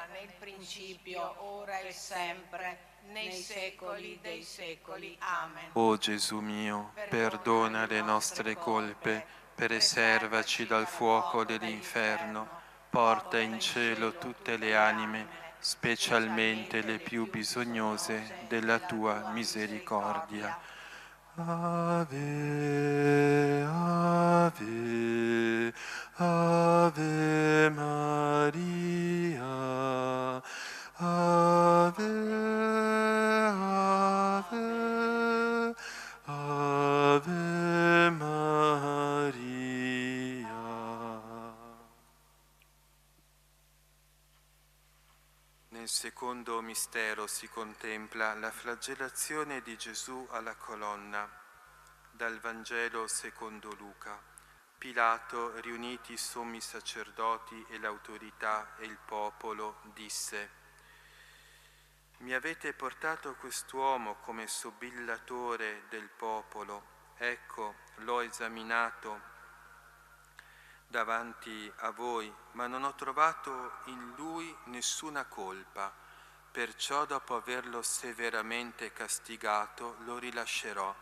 era nel principio, ora e sempre, nei secoli dei secoli. Amen. O Gesù mio, perdona le nostre colpe, preservaci dal fuoco dell'inferno, porta in cielo tutte le anime, specialmente le più bisognose della tua misericordia. Ave, Ave, Ave Maria, Ave, Ave, Ave Maria. Nel secondo mistero si contempla la flagellazione di Gesù alla colonna. Dal Vangelo secondo Luca. Pilato, riuniti i sommi sacerdoti e l'autorità e il popolo, disse: Mi avete portato quest'uomo come sobillatore del popolo. Ecco, l'ho esaminato davanti a voi, ma non ho trovato in lui nessuna colpa. Perciò, dopo averlo severamente castigato, lo rilascerò.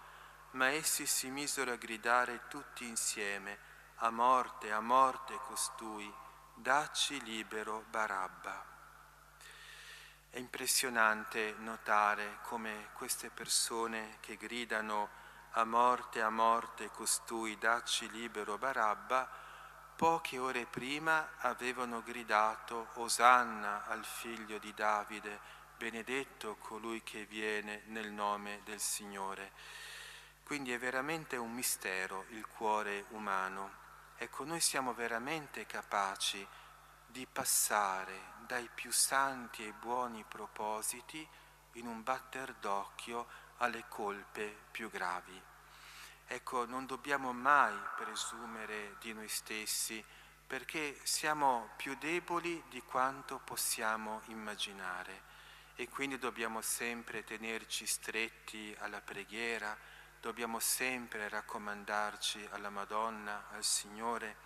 Ma essi si misero a gridare tutti insieme: a morte costui, dacci libero Barabba. È impressionante notare come queste persone che gridano a morte costui, dacci libero Barabba, poche ore prima avevano gridato Osanna al figlio di Davide, benedetto colui che viene nel nome del Signore. Quindi è veramente un mistero il cuore umano. Ecco, noi siamo veramente capaci di passare dai più santi e buoni propositi in un batter d'occhio alle colpe più gravi. Ecco, non dobbiamo mai presumere di noi stessi, perché siamo più deboli di quanto possiamo immaginare e quindi dobbiamo sempre tenerci stretti alla preghiera, dobbiamo sempre raccomandarci alla Madonna, al Signore,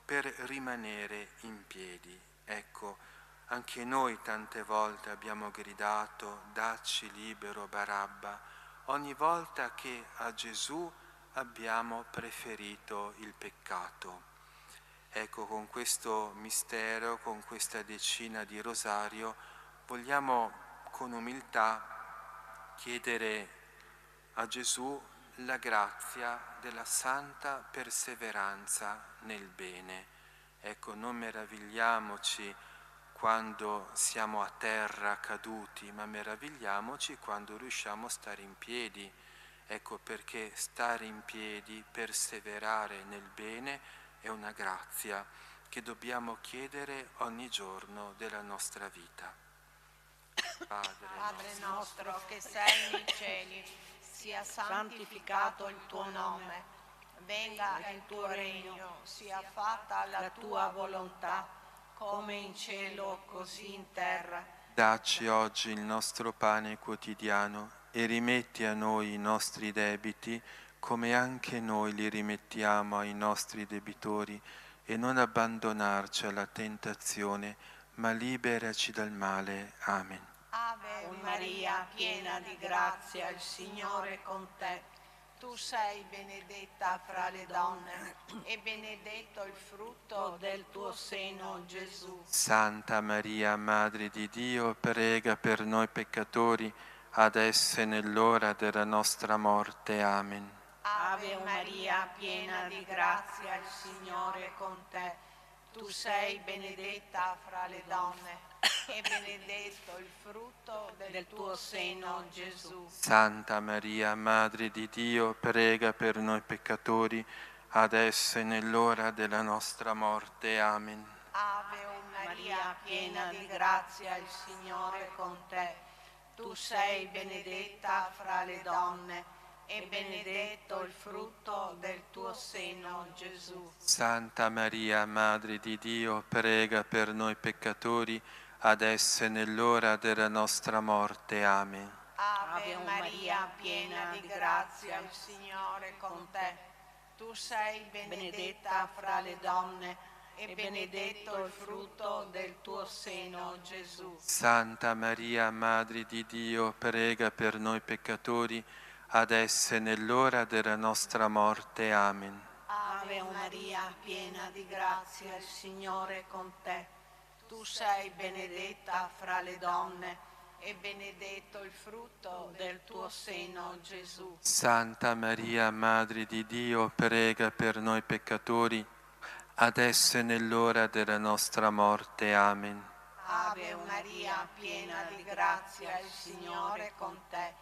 per rimanere in piedi. Ecco, anche noi tante volte abbiamo gridato dacci libero Barabba, ogni volta che a Gesù abbiamo preferito il peccato. Ecco, con questo mistero, con questa decina di rosario, vogliamo con umiltà chiedere a Gesù la grazia della santa perseveranza nel bene. Ecco, non meravigliamoci quando siamo a terra caduti, ma meravigliamoci quando riusciamo a stare in piedi. Ecco perché stare in piedi, perseverare nel bene è una grazia che dobbiamo chiedere ogni giorno della nostra vita. Padre nostro che sei nei cieli, sia santificato il tuo nome, venga il tuo regno, sia fatta la tua volontà, come in cielo così in terra. Dacci oggi il nostro pane quotidiano e rimetti a noi i nostri debiti, come anche noi li rimettiamo ai nostri debitori, e non abbandonarci alla tentazione, ma liberaci dal male. Amen. Ave Maria, piena di grazia, il Signore è con te. Tu sei benedetta fra le donne e benedetto il frutto del tuo seno, Gesù. Santa Maria, Madre di Dio, prega per noi peccatori, adesso e nell'ora della nostra morte. Amen. Ave Maria, piena di grazia, il Signore è con te. Tu sei benedetta fra le donne e benedetto il frutto del tuo seno, Gesù. Santa Maria, Madre di Dio, prega per noi peccatori, adesso e nell'ora della nostra morte. Amen. Ave Maria, piena di grazia, il Signore è con te. Tu sei benedetta fra le donne e benedetto il frutto del tuo seno, Gesù. Santa Maria, Madre di Dio, prega per noi peccatori, adesso e nell'ora della nostra morte. Amen. Ave Maria, piena di grazia, il Signore è con te. Tu sei benedetta fra le donne e benedetto il frutto del tuo seno, Gesù. Santa Maria, Madre di Dio, prega per noi peccatori, adesso e nell'ora della nostra morte. Amen. Ave Maria, piena di grazia, il Signore è con te. Tu sei benedetta fra le donne e benedetto il frutto del tuo seno, Gesù. Santa Maria, Madre di Dio, prega per noi peccatori, adesso e nell'ora della nostra morte. Amen. Ave Maria, piena di grazia, il Signore è con te.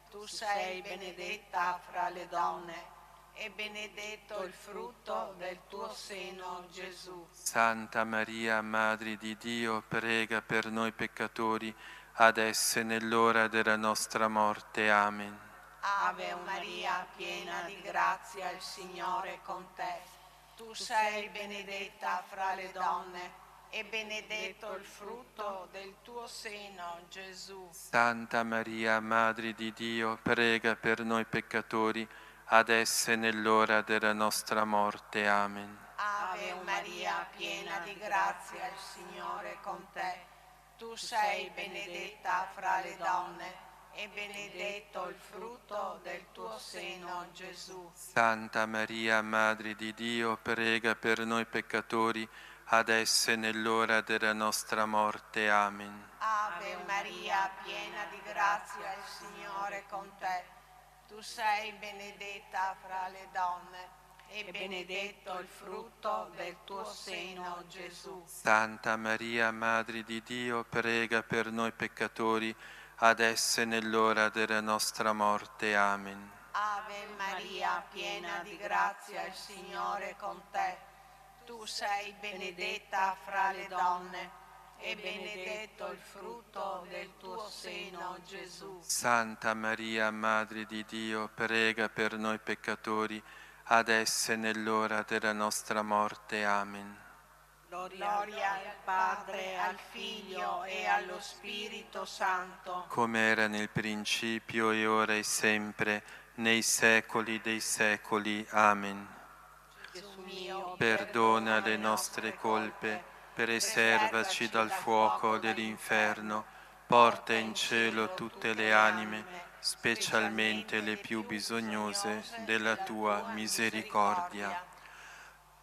Tu sei benedetta fra le donne e benedetto il frutto del tuo seno, Gesù. Santa Maria, Madre di Dio, prega per noi peccatori, adesso e nell'ora della nostra morte. Amen. Ave Maria, piena di grazia, il Signore è con te. Tu sei benedetta fra le donne e benedetto il frutto del tuo seno, Gesù. Santa Maria, Madre di Dio, prega per noi peccatori, adesso e nell'ora della nostra morte. Amen. Ave Maria, piena di grazia, il Signore è con te. Tu sei benedetta fra le donne e benedetto il frutto del tuo seno, Gesù. Santa Maria, Madre di Dio, prega per noi peccatori, adesso e nell'ora della nostra morte. Amen. Ave Maria, piena di grazia, il Signore è con te. Tu sei benedetta fra le donne e benedetto il frutto del tuo seno, Gesù. Santa Maria, Madre di Dio, prega per noi peccatori, adesso e nell'ora della nostra morte. Amen. Ave Maria, piena di grazia, il Signore è con te. Tu sei benedetta fra le donne e benedetto il frutto del tuo seno, Gesù. Santa Maria, Madre di Dio, prega per noi peccatori, adesso e nell'ora della nostra morte. Amen. Gloria al Padre, al Figlio e allo Spirito Santo, come era nel principio e ora e sempre, nei secoli dei secoli. Amen. Gesù mio, Perdona le nostre colpe, preservaci dal fuoco dell'inferno, porta in cielo tutte le anime, specialmente le più bisognose della tua misericordia.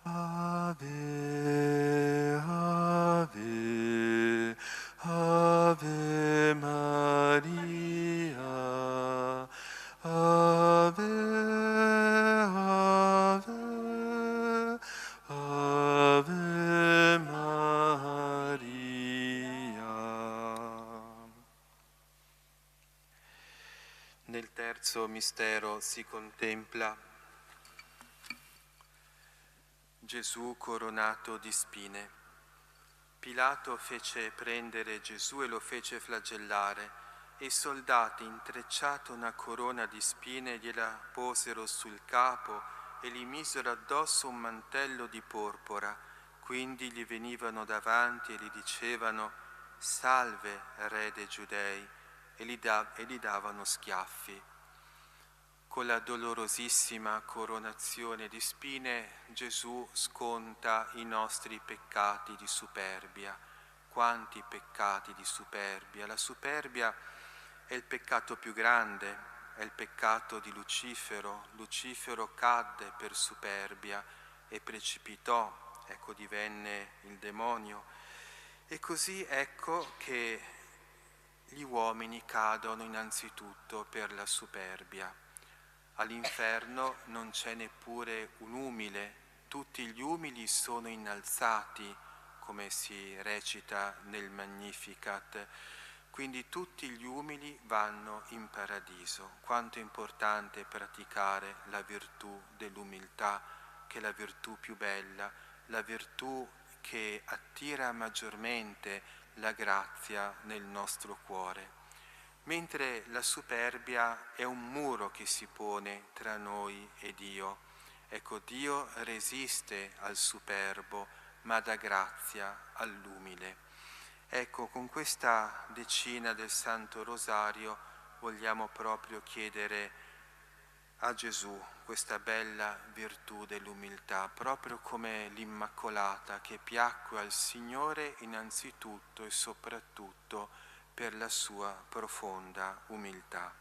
Ave, Ave, Ave Maria, Ave, Ave, Ave Maria. Nel terzo mistero si contempla Gesù coronato di spine. Pilato fece prendere Gesù e lo fece flagellare, e i soldati, intrecciata una corona di spine, gliela posero sul capo e gli misero addosso un mantello di porpora. Quindi gli venivano davanti e gli dicevano: «Salve, Re dei Giudei», e gli davano schiaffi. Con la dolorosissima coronazione di spine Gesù sconta i nostri peccati di superbia. Quanti peccati di superbia! La superbia è il peccato più grande, è il peccato di Lucifero. Lucifero cadde per superbia e precipitò, ecco divenne il demonio. E così ecco che gli uomini cadono innanzitutto per la superbia. All'inferno non c'è neppure un umile, tutti gli umili sono innalzati, come si recita nel Magnificat. Quindi tutti gli umili vanno in paradiso. Quanto è importante praticare la virtù dell'umiltà, che è la virtù più bella, la virtù che attira maggiormente la grazia nel nostro cuore. Mentre la superbia è un muro che si pone tra noi e Dio. Ecco, Dio resiste al superbo, ma dà grazia all'umile. Ecco, con questa decina del Santo Rosario vogliamo proprio chiedere a Gesù questa bella virtù dell'umiltà, proprio come l'Immacolata che piacque al Signore innanzitutto e soprattutto per la sua profonda umiltà.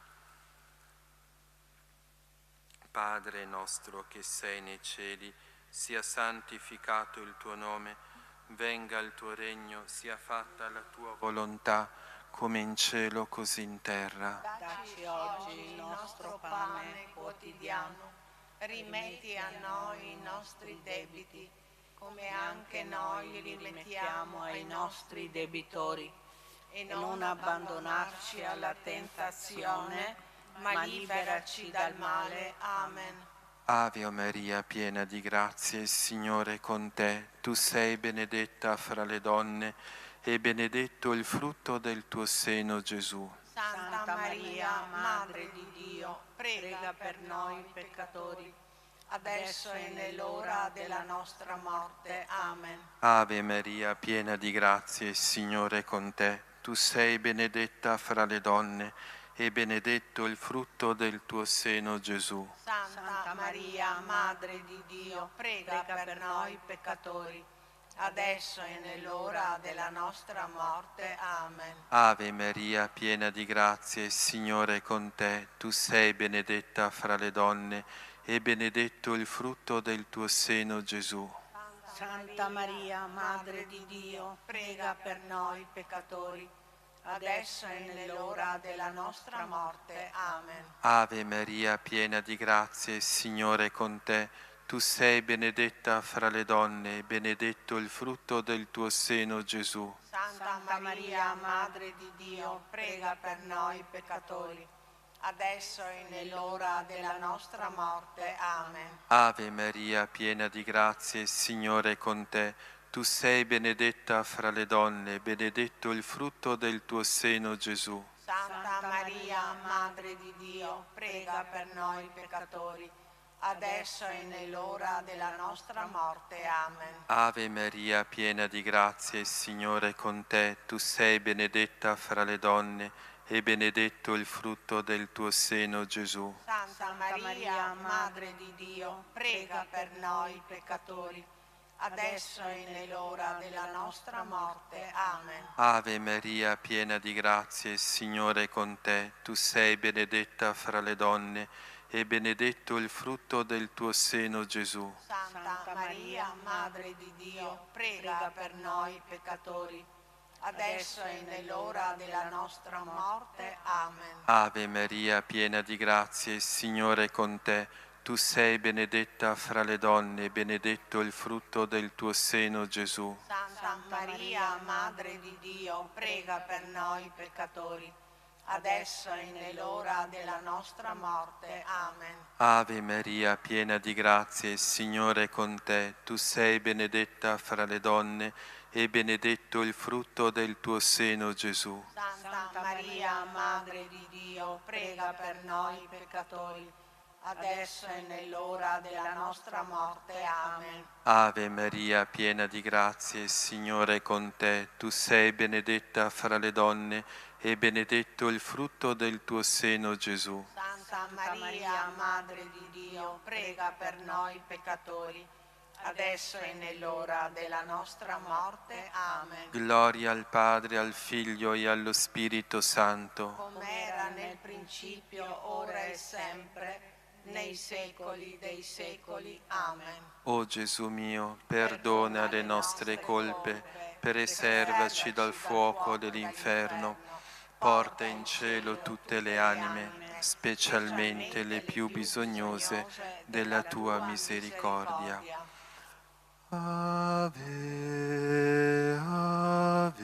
Padre nostro che sei nei cieli, sia santificato il tuo nome, venga il tuo regno, sia fatta la tua volontà, come in cielo così in terra. Dacci oggi il nostro pane quotidiano, rimetti a noi i nostri debiti, come anche noi li rimettiamo ai nostri debitori, e non abbandonarci alla tentazione, ma liberaci dal male. Amen. Ave Maria, piena di grazia, il Signore è con te. Tu sei benedetta fra le donne e benedetto il frutto del tuo seno, Gesù. Santa Maria, Madre di Dio, prega per noi peccatori, adesso e nell'ora della nostra morte. Amen. Ave Maria, piena di grazia, il Signore è con te. Tu sei benedetta fra le donne e benedetto il frutto del tuo seno, Gesù. Santa Maria, Madre di Dio, prega per noi peccatori, adesso e nell'ora della nostra morte. Amen. Ave Maria, piena di grazia, il Signore è con te. Tu sei benedetta fra le donne e benedetto il frutto del tuo seno, Gesù. Santa Maria, Madre di Dio, prega per noi peccatori, adesso e nell'ora della nostra morte. Amen. Ave Maria, piena di grazia, il Signore è con te. Tu sei benedetta fra le donne e benedetto il frutto del tuo seno, Gesù. Santa Maria, Madre di Dio, prega per noi peccatori, adesso e nell'ora della nostra morte. Amen. Ave Maria, piena di grazia, il Signore è con te. Tu sei benedetta fra le donne, benedetto il frutto del tuo seno, Gesù. Santa Maria, Madre di Dio, prega per noi peccatori, adesso e nell'ora della nostra morte. Amen. Ave Maria, piena di grazia, il Signore è con te. Tu sei benedetta fra le donne e benedetto il frutto del tuo seno, Gesù. Santa Maria, Madre di Dio, prega per noi peccatori, adesso e nell'ora della nostra morte. Amen. Ave Maria, piena di grazia, il Signore è con te. Tu sei benedetta fra le donne e benedetto il frutto del tuo seno, Gesù. Santa Maria, Madre di Dio, prega per noi peccatori, adesso e nell'ora della nostra morte. Amen. Ave Maria, piena di grazia, il Signore è con te. Tu sei benedetta fra le donne e benedetto il frutto del tuo seno, Gesù. Santa Maria, Madre di Dio, prega per noi peccatori, adesso e nell'ora della nostra morte. Amen. Ave Maria, piena di grazia, il Signore è con te. Tu sei benedetta fra le donne e benedetto il frutto del tuo seno, Gesù. Santa Maria, Madre di Dio, prega per noi peccatori, adesso e nell'ora della nostra morte. Amen. Ave Maria, piena di grazia, il Signore è con te. Tu sei benedetta fra le donne e benedetto il frutto del tuo seno, Gesù. Santa Maria, Madre di Dio, prega per noi peccatori, adesso e nell'ora della nostra morte. Amen. Gloria al Padre, al Figlio e allo Spirito Santo. Come era nel principio, ora e sempre, nei secoli dei secoli. Amen. O Gesù mio, perdona le nostre colpe, preservaci dal fuoco dell'inferno, porta in cielo tutte le anime, specialmente le più bisognose della tua misericordia. Ave, Ave,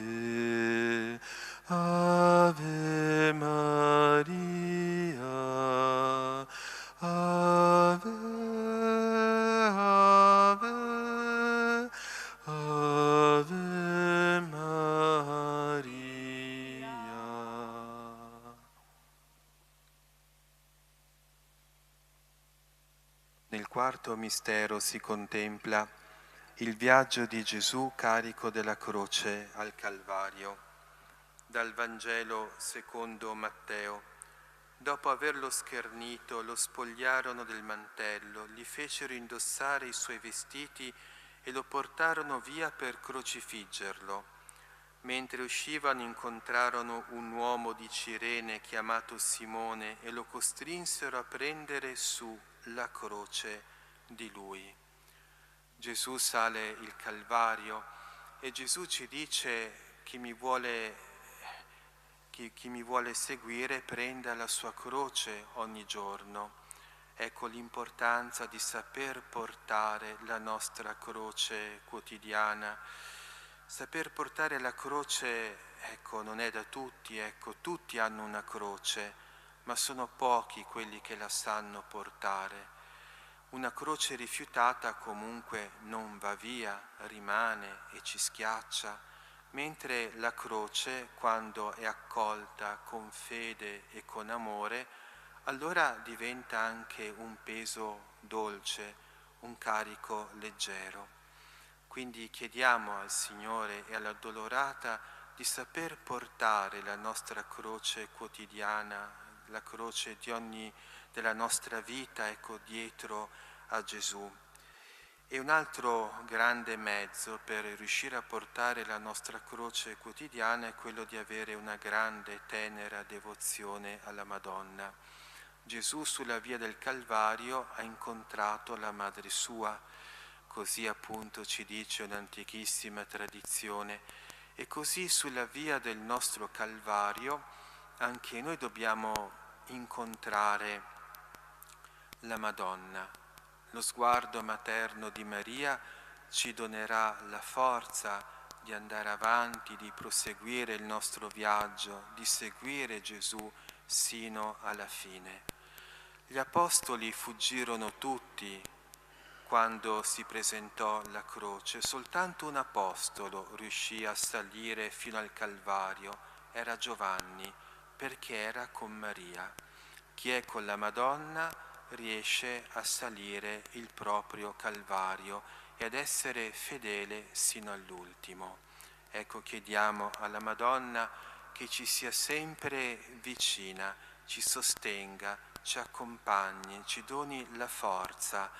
Ave Maria, Ave, Ave, Ave Maria. Nel quarto mistero si contempla il viaggio di Gesù carico della croce al Calvario. Dal Vangelo secondo Matteo. Dopo averlo schernito, lo spogliarono del mantello, gli fecero indossare i suoi vestiti e lo portarono via per crocifiggerlo. Mentre uscivano incontrarono un uomo di Cirene chiamato Simone e lo costrinsero a prendere su la croce di lui. Gesù sale il Calvario e Gesù ci dice: chi mi vuole seguire prenda la sua croce ogni giorno. Ecco l'importanza di saper portare la nostra croce quotidiana. Saper portare la croce, ecco, non è da tutti, ecco, tutti hanno una croce, ma sono pochi quelli che la sanno portare. Una croce rifiutata comunque non va via, rimane e ci schiaccia, mentre la croce, quando è accolta con fede e con amore, allora diventa anche un peso dolce, un carico leggero. Quindi chiediamo al Signore e all'Addolorata di saper portare la nostra croce quotidiana, la croce della nostra vita, ecco, dietro a Gesù. E un altro grande mezzo per riuscire a portare la nostra croce quotidiana è quello di avere una grande, tenera devozione alla Madonna. Gesù sulla via del Calvario ha incontrato la madre sua, così appunto ci dice un'antichissima tradizione, e così sulla via del nostro Calvario anche noi dobbiamo incontrare la Madonna. Lo sguardo materno di Maria ci donerà la forza di andare avanti, di proseguire il nostro viaggio, di seguire Gesù sino alla fine. Gli apostoli fuggirono tutti quando si presentò la croce, soltanto un apostolo riuscì a salire fino al Calvario, era Giovanni, perché era con Maria. Chi è con la Madonna riesce a salire il proprio Calvario e ad essere fedele sino all'ultimo. Ecco, chiediamo alla Madonna che ci sia sempre vicina, ci sostenga, ci accompagni, ci doni la forza,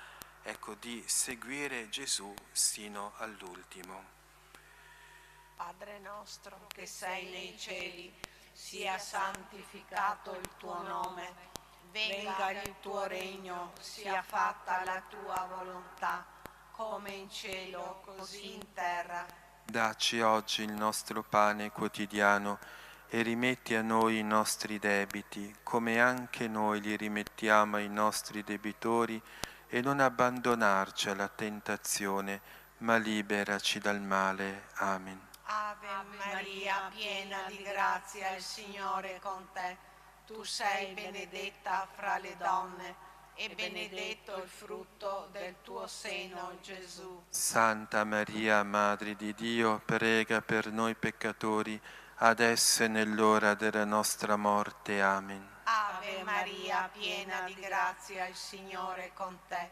ecco, di seguire Gesù sino all'ultimo. Padre nostro che sei nei cieli, sia santificato il tuo nome, venga il tuo regno, sia fatta la tua volontà, come in cielo, così in terra. Dacci oggi il nostro pane quotidiano e rimetti a noi i nostri debiti, come anche noi li rimettiamo ai nostri debitori, e non abbandonarci alla tentazione, ma liberaci dal male. Amen. Ave Maria, piena di grazia, il Signore è con te. Tu sei benedetta fra le donne e benedetto il frutto del tuo seno, Gesù. Santa Maria, Madre di Dio, prega per noi peccatori, adesso e nell'ora della nostra morte. Amen. Ave Maria, piena di grazia, il Signore è con te.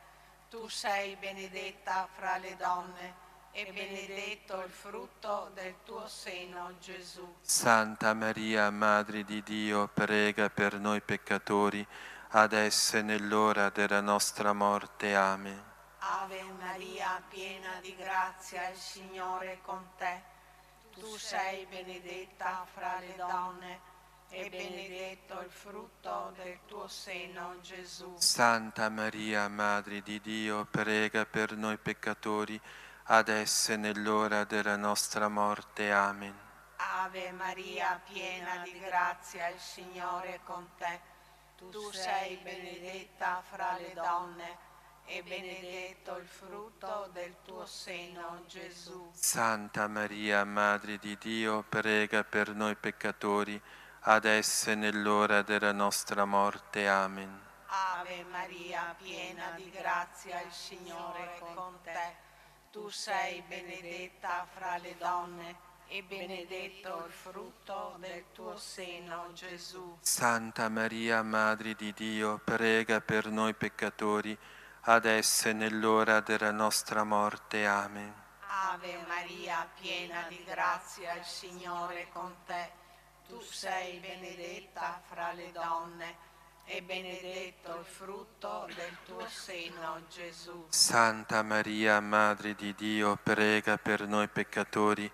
Tu sei benedetta fra le donne e benedetto il frutto del tuo seno, Gesù. Santa Maria, Madre di Dio, prega per noi peccatori, adesso e nell'ora della nostra morte. Amen. Ave Maria, piena di grazia, il Signore è con te. Tu sei benedetta fra le donne e benedetto il frutto del tuo seno, Gesù. Santa Maria, Madre di Dio, prega per noi peccatori, adesso e nell'ora della nostra morte. Amen. Ave Maria, piena di grazia, il Signore è con te. Tu sei benedetta fra le donne e benedetto il frutto del tuo seno, Gesù. Santa Maria, Madre di Dio, prega per noi peccatori, adesso e nell'ora della nostra morte. Amen. Ave Maria, piena di grazia, il Signore è con te. Tu sei benedetta fra le donne e benedetto il frutto del tuo seno, Gesù. Santa Maria, Madre di Dio, prega per noi peccatori, adesso e nell'ora della nostra morte. Amen. Ave Maria, piena di grazia, il Signore è con te. Tu sei benedetta fra le donne e benedetto il frutto del tuo seno, Gesù. Santa Maria, Madre di Dio, prega per noi peccatori,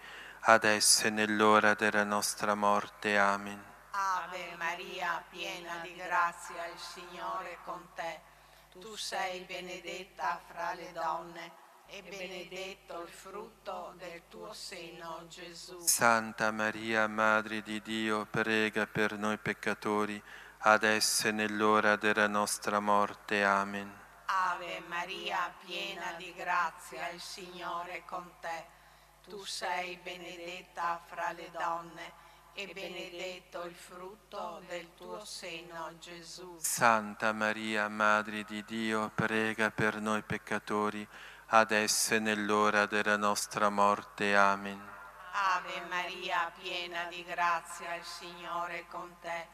adesso e nell'ora della nostra morte. Amen. Ave Maria, piena di grazia, il Signore è con te. Tu sei benedetta fra le donne e benedetto il frutto del tuo seno, Gesù. Santa Maria, Madre di Dio, prega per noi peccatori, adesso e nell'ora della nostra morte. Amen. Ave Maria, piena di grazia, il Signore è con te. Tu sei benedetta fra le donne e benedetto il frutto del tuo seno, Gesù. Santa Maria, Madre di Dio, prega per noi peccatori, adesso e nell'ora della nostra morte. Amen. Ave Maria, piena di grazia, il Signore è con te.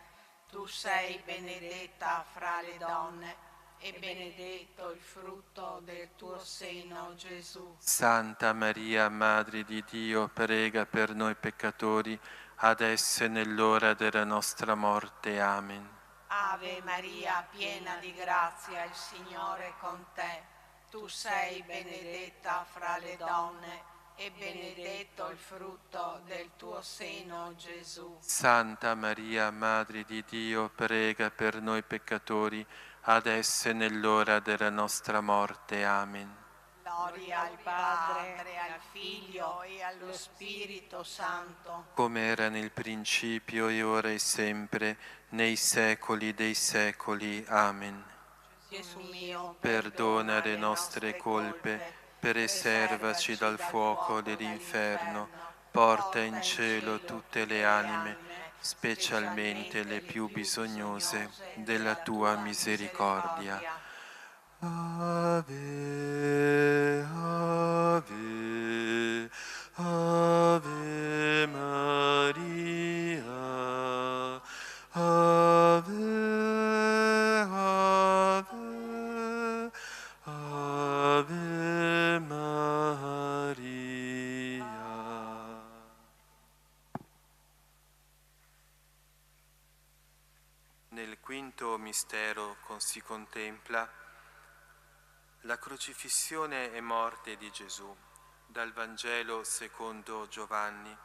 Tu sei benedetta fra le donne e benedetto il frutto del tuo seno, Gesù. Santa Maria, Madre di Dio, prega per noi peccatori, adesso e nell'ora della nostra morte. Amen. Ave Maria, piena di grazia, il Signore è con te. Tu sei benedetta fra le donne e benedetto il frutto del tuo seno, Gesù. Santa Maria, Madre di Dio, prega per noi peccatori, adesso e nell'ora della nostra morte. Amen. Gloria al Padre, al Figlio e allo Spirito Santo. Come era nel principio e ora e sempre, nei secoli dei secoli. Amen. Gesù mio, Perdona le nostre colpe, preservaci dal fuoco dell'inferno, porta in cielo tutte le anime, specialmente le più bisognose della tua misericordia. Ave, Ave, Ave Maria, Ave, Ave, Ave Maria. Nel quinto mistero si contempla la crocifissione e morte di Gesù. Dal Vangelo secondo Giovanni.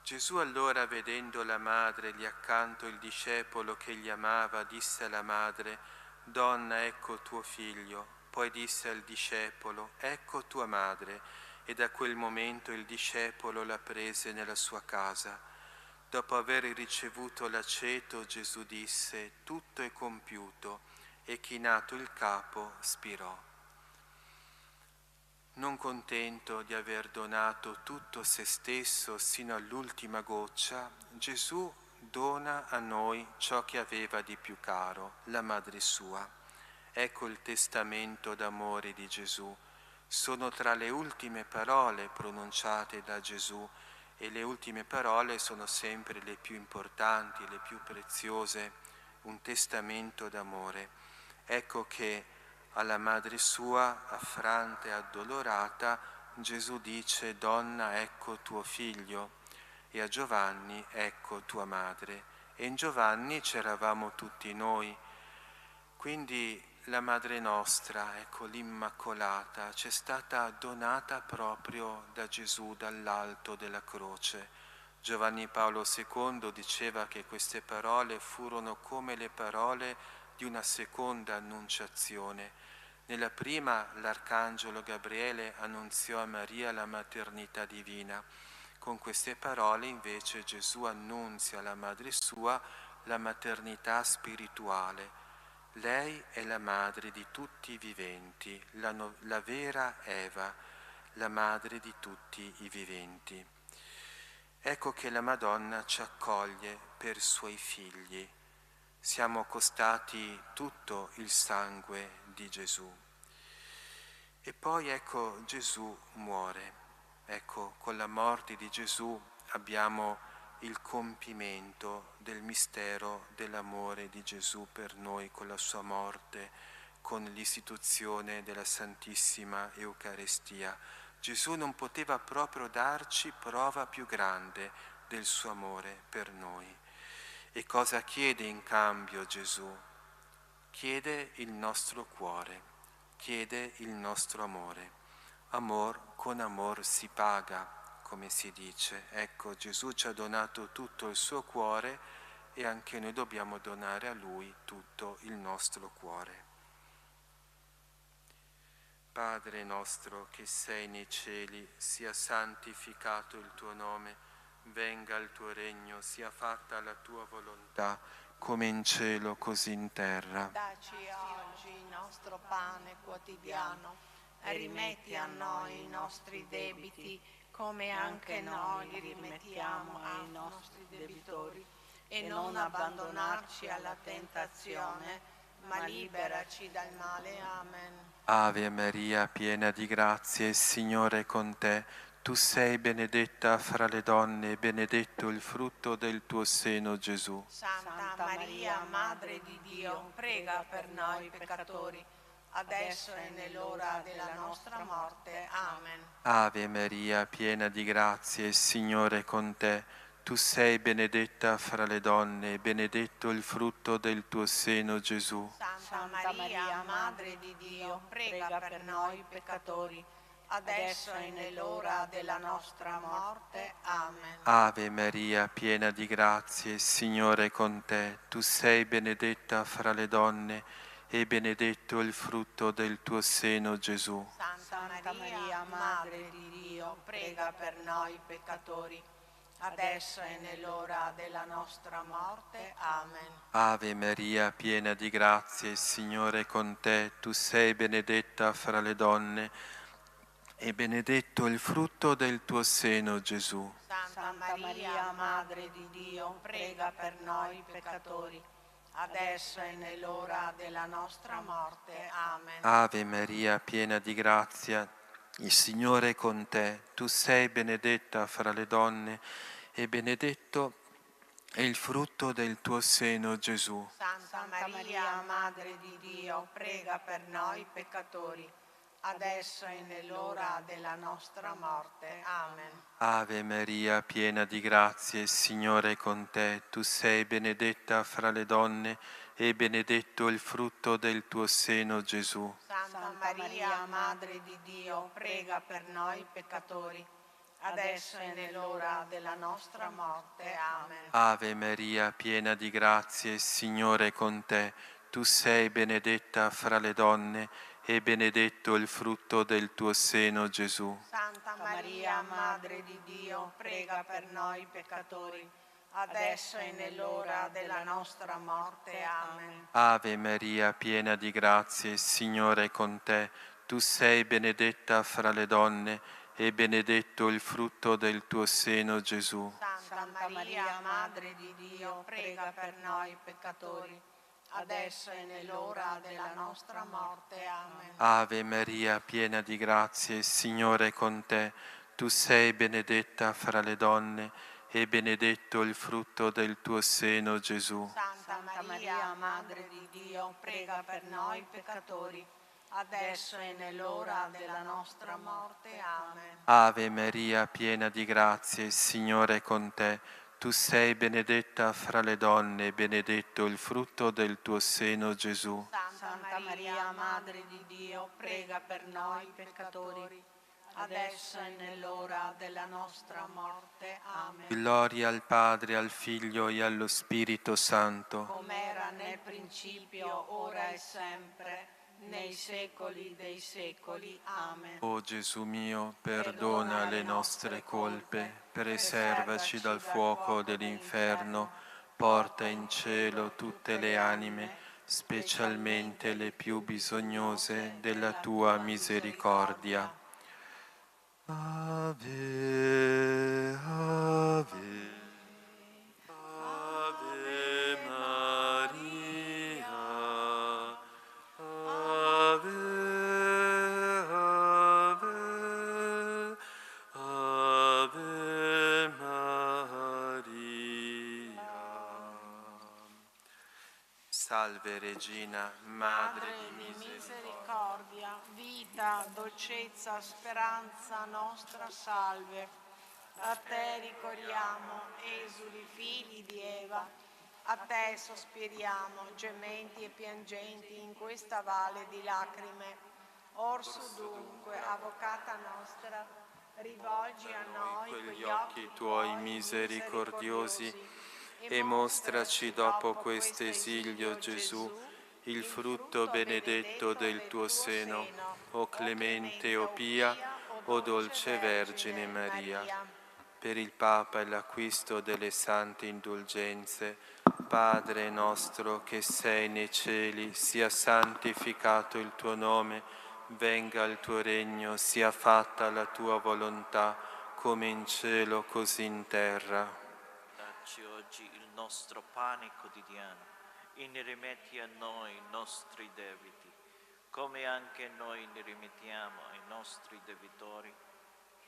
Gesù allora, vedendo la madre lì accanto il discepolo che gli amava, disse alla madre: «Donna, ecco tuo figlio». Poi disse al discepolo: «Ecco tua madre». E da quel momento il discepolo la prese nella sua casa. Dopo aver ricevuto l'aceto, Gesù disse: «Tutto è compiuto», e chinato il capo spirò. Non contento di aver donato tutto se stesso sino all'ultima goccia, Gesù dona a noi ciò che aveva di più caro, la madre sua. Ecco il testamento d'amore di Gesù. Sono tra le ultime parole pronunciate da Gesù, e le ultime parole sono sempre le più importanti, le più preziose, un testamento d'amore. Ecco che alla madre sua, affranta e addolorata, Gesù dice: «Donna, ecco tuo figlio», e a Giovanni: «Ecco tua madre». E in Giovanni c'eravamo tutti noi. Quindi la madre nostra, ecco l'Immacolata, ci è stata donata proprio da Gesù dall'alto della croce. Giovanni Paolo II diceva che queste parole furono come le parole di una seconda annunciazione. Nella prima l'arcangelo Gabriele annunziò a Maria la maternità divina. Con queste parole invece Gesù annunzia alla madre sua la maternità spirituale. Lei è la madre di tutti i viventi, la vera Eva, la madre di tutti i viventi. Ecco che la Madonna ci accoglie per suoi figli. Siamo costati tutto il sangue di Gesù. E poi ecco Gesù muore. Ecco, con la morte di Gesù abbiamo il compimento del mistero dell'amore di Gesù per noi, con la sua morte, con l'istituzione della Santissima Eucaristia. Gesù non poteva proprio darci prova più grande del suo amore per noi. E cosa chiede in cambio Gesù? chiede il nostro cuore, chiede il nostro amore. Amor con amor si paga, come si dice. Ecco, Gesù ci ha donato tutto il suo cuore e anche noi dobbiamo donare a Lui tutto il nostro cuore. Padre nostro che sei nei cieli, sia santificato il tuo nome, venga il tuo regno, sia fatta la tua volontà, come in cielo così in terra. Dacci oggi il nostro pane quotidiano e rimetti a noi i nostri debiti, come anche noi li rimettiamo ai nostri debitori, e non abbandonarci alla tentazione, ma liberaci dal male. Amen. Ave Maria, piena di grazia, il Signore è con te. Tu sei benedetta fra le donne e benedetto il frutto del tuo seno, Gesù. Santa Maria, Madre di Dio, prega per noi peccatori, adesso e nell'ora della nostra morte. Amen. Ave Maria, piena di grazia, il Signore è con te. Tu sei benedetta fra le donne e benedetto il frutto del tuo seno, Gesù. Santa Maria, Madre di Dio, prega per noi peccatori, adesso e nell'ora della nostra morte. Amen. Ave Maria, piena di grazia, il Signore è con te. Tu sei benedetta fra le donne e benedetto il frutto del tuo seno, Gesù. Santa Maria, Madre di Dio, prega per noi peccatori, adesso e nell'ora della nostra morte. Amen. Ave Maria, piena di grazia, il Signore è con te. Tu sei benedetta fra le donne e benedetto il frutto del tuo seno, Gesù. Santa Maria, Madre di Dio, prega per noi peccatori, adesso e nell'ora della nostra morte. Amen. Ave Maria, piena di grazia, il Signore è con te. Tu sei benedetta fra le donne e benedetto è il frutto del tuo seno, Gesù. Santa Maria, Madre di Dio, prega per noi peccatori, adesso e nell'ora della nostra morte. Amen. Ave Maria, piena di grazia, il Signore è con te. Tu sei benedetta fra le donne e benedetto il frutto del tuo seno, Gesù. Santa Maria, Madre di Dio, prega per noi peccatori, adesso e nell'ora della nostra morte. Amen. Ave Maria, piena di grazia, il Signore è con te. Tu sei benedetta fra le donne e benedetto il frutto del tuo seno, Gesù. Santa Maria, Madre di Dio, prega per noi peccatori, adesso e nell'ora della nostra morte. Amen. Ave Maria, piena di grazia, il Signore è con te. Tu sei benedetta fra le donne e benedetto il frutto del tuo seno, Gesù. Santa Maria, Madre di Dio, prega per noi peccatori, adesso e nell'ora della nostra morte. Amen. Ave Maria, piena di grazia, il Signore è con te. Tu sei benedetta fra le donne e benedetto il frutto del tuo seno, Gesù. Santa Maria, Madre di Dio, prega per noi peccatori, adesso e nell'ora della nostra morte. Amen. Ave Maria, piena di grazia, il Signore è con te. Tu sei benedetta fra le donne e benedetto il frutto del tuo seno, Gesù. Santa Maria, Madre di Dio, prega per noi peccatori, adesso e nell'ora della nostra morte. Amen. Gloria al Padre, al Figlio e allo Spirito Santo. Come era nel principio, ora e sempre, nei secoli dei secoli. Amen. O Gesù mio, perdona le nostre colpe, preservaci dal fuoco dell'inferno, porta in cielo tutte le anime, specialmente le più bisognose della tua misericordia. Ave, Ave, Ave Maria, Ave, Ave, Ave Maria. Salve Regina, Madre di misericordia, vita, dolcezza, speranza nostra, salve. A te ricorriamo, esuli figli di Eva, A te sospiriamo, gementi e piangenti in questa valle di lacrime. Orso dunque, avvocata nostra, rivolgi a noi quegli occhi tuoi misericordiosi e mostraci dopo questo esilio, Gesù, il frutto benedetto del tuo seno, o clemente, o pia, o dolce Vergine Maria. Per il Papa e l'acquisto delle sante indulgenze, Padre nostro che sei nei cieli, sia santificato il tuo nome, venga il tuo regno, sia fatta la tua volontà, come in cielo così in terra. Dacci oggi il nostro pane quotidiano e ne rimetti a noi i nostri debiti, come anche noi ne rimettiamo ai nostri debitori,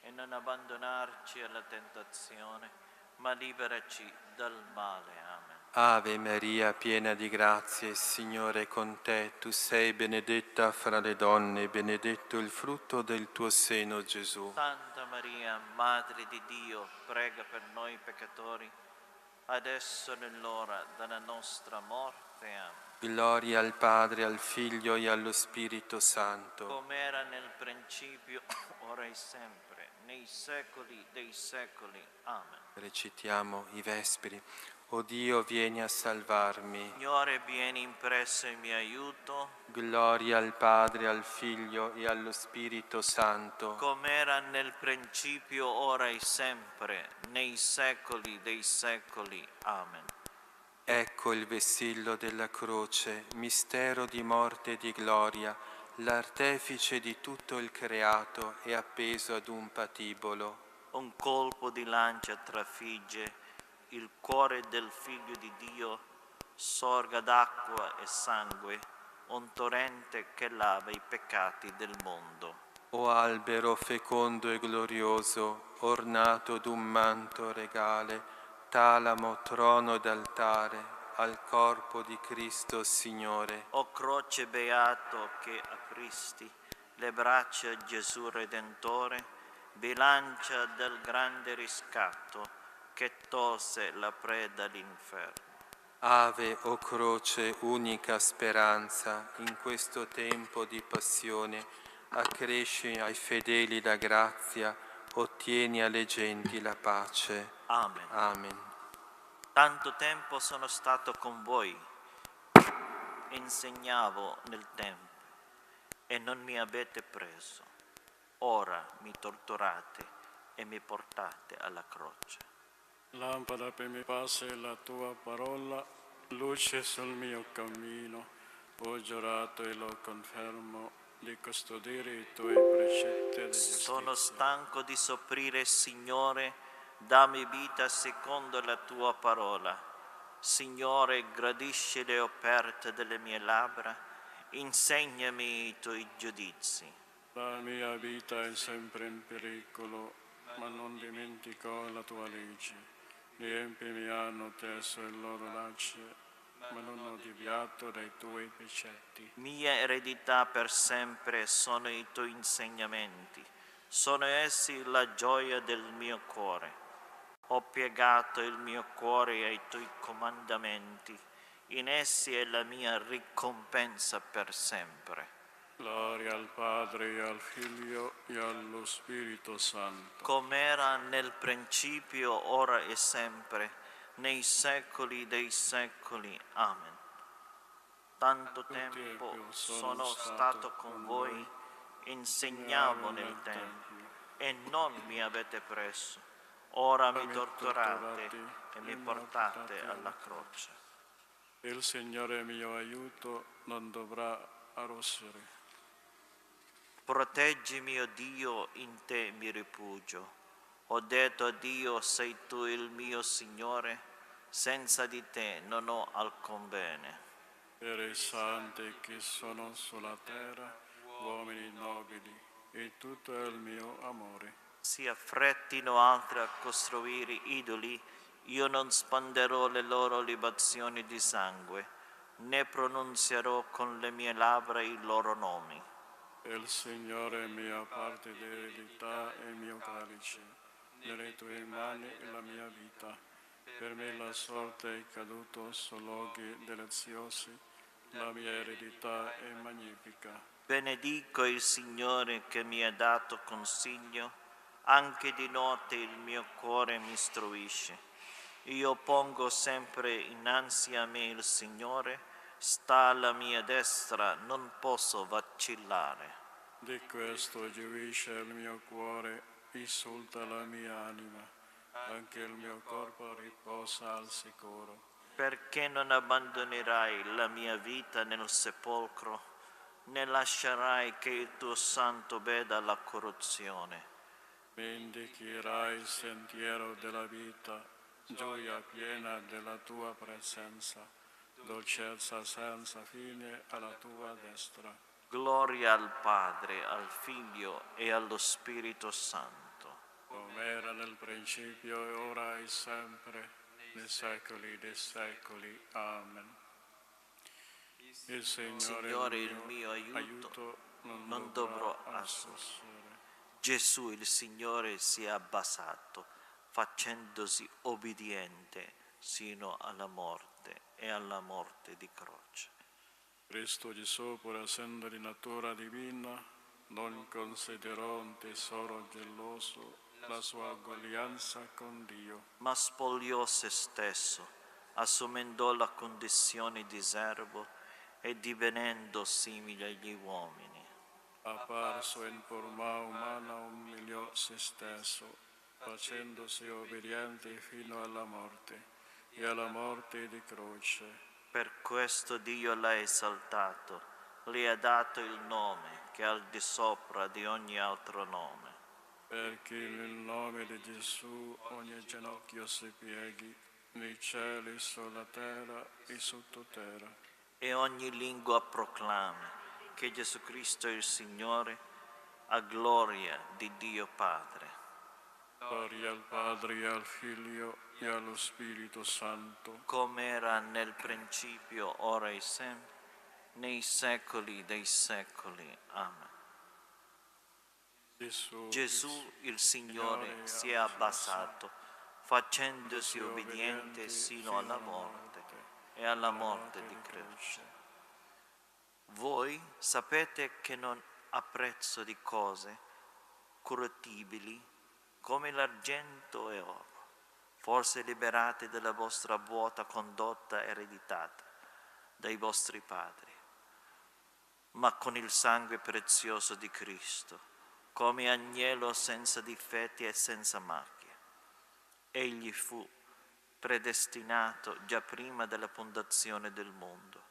e non abbandonarci alla tentazione, ma liberaci dal male. Amen. Ave Maria, piena di grazia, il Signore è con te. Tu sei benedetta fra le donne, benedetto il frutto del tuo seno, Gesù. Santa Maria, Madre di Dio, prega per noi peccatori, adesso nell'ora della nostra morte. Amen. Gloria al Padre, al Figlio e allo Spirito Santo. Come era nel principio, ora e sempre, nei secoli dei secoli. Amen. Recitiamo i Vespri. O Dio, vieni a salvarmi. Signore, vieni impresso in mio aiuto. Gloria al Padre, al Figlio e allo Spirito Santo. Come era nel principio, ora e sempre, nei secoli dei secoli. Amen. Ecco il vessillo della croce, mistero di morte e di gloria, l'artefice di tutto il creato è appeso ad un patibolo. Un colpo di lancia trafigge il cuore del Figlio di Dio, sorga d'acqua e sangue, un torrente che lava i peccati del mondo. O albero fecondo e glorioso, ornato d'un manto regale, talamo, trono ed altare, al corpo di Cristo Signore. O croce beato che apristi le braccia a Gesù Redentore, bilancia del grande riscatto che tolse la preda all'inferno. Ave, o croce, unica speranza, in questo tempo di passione, accresci ai fedeli la grazia, ottieni alle genti la pace. Amen. Amen. Tanto tempo sono stato con voi, insegnavo nel Tempio, e non mi avete preso. Ora mi torturate e mi portate alla croce. Lampada per me passo è la tua parola, luce sul mio cammino. Ho giurato e lo confermo di custodire i tuoi precetti di giustizia. Sono stanco di soffrire, Signore, dammi vita secondo la tua parola. Signore, gradisci le offerte delle mie labbra, insegnami i tuoi giudizi. La mia vita è sempre in pericolo, ma non dimentico la tua legge. Gli empi mi hanno teso il loro lacci, ma non ho deviato dai tuoi precetti. Mia eredità per sempre sono i tuoi insegnamenti, sono essi la gioia del mio cuore. Ho piegato il mio cuore ai tuoi comandamenti, in essi è la mia ricompensa per sempre. Gloria al Padre e al Figlio e allo Spirito Santo. Come era nel principio, ora e sempre, nei secoli dei secoli. Amen. Tanto tempo sono stato con voi, insegnavo nel Tempio, e non mi avete preso. Ora mi torturate e mi portate alla croce. Il Signore mio aiuto non dovrà arrossire. Proteggimi, o Dio, in te mi rifugio. Ho detto a Dio, sei tu il mio Signore, senza di te non ho alcun bene. Per i santi che sono sulla terra, uomini nobili, e tutto il mio amore. Si affrettino altri a costruire idoli, io non spanderò le loro libazioni di sangue, né pronunzierò con le mie labbra i loro nomi. Il Signore è mia parte d'eredità e mio calice, nelle tue mani è la mia vita. per me la sorte è caduto su luoghi deliziosi, la mia eredità è magnifica. Benedico il Signore che mi ha dato consiglio, anche di notte il mio cuore mi istruisce. Io pongo sempre innanzi a me il Signore, sta alla mia destra, non posso vacillare. Di questo gioisce il mio cuore, esulta la mia anima, anche il mio corpo riposa al sicuro. Perché non abbandonerai la mia vita nel sepolcro, né lascerai che il tuo santo veda la corruzione? Mi indicherai il sentiero della vita, gioia piena della tua presenza, dolcezza senza fine alla tua destra. Gloria al Padre, al Figlio e allo Spirito Santo. Come era nel principio e ora e sempre, nei secoli dei secoli. Amen. Il Signore il mio aiuto, non dovrò assolvere. Gesù il Signore si è abbassato, facendosi obbediente sino alla morte e alla morte di croce. Cristo Gesù, pur essendo di natura divina, non considerò un tesoro geloso la sua uguaglianza con Dio, ma spogliò se stesso, assumendo la condizione di servo e divenendo simile agli uomini. apparso in forma umana, umiliò se stesso, facendosi obbediente fino alla morte e alla morte di croce. Per questo Dio l'ha esaltato, le ha dato il nome che è al di sopra di ogni altro nome. Perché nel nome di Gesù ogni ginocchio si pieghi, nei cieli, sulla terra e sottoterra. E ogni lingua proclami che Gesù Cristo è il Signore, a gloria di Dio Padre. Gloria al Padre e al Figlio e allo Spirito Santo. Come era nel principio, ora e sempre, nei secoli dei secoli. Amen. Gesù il Signore si è abbassato, facendosi obbediente sino alla morte e alla morte di croce. Voi sapete che non apprezzo di cose corruttibili come l'argento e oro, forse liberate dalla vostra vuota condotta ereditata dai vostri padri, ma con il sangue prezioso di Cristo, come agnello senza difetti e senza macchia. Egli fu predestinato già prima della fondazione del mondo,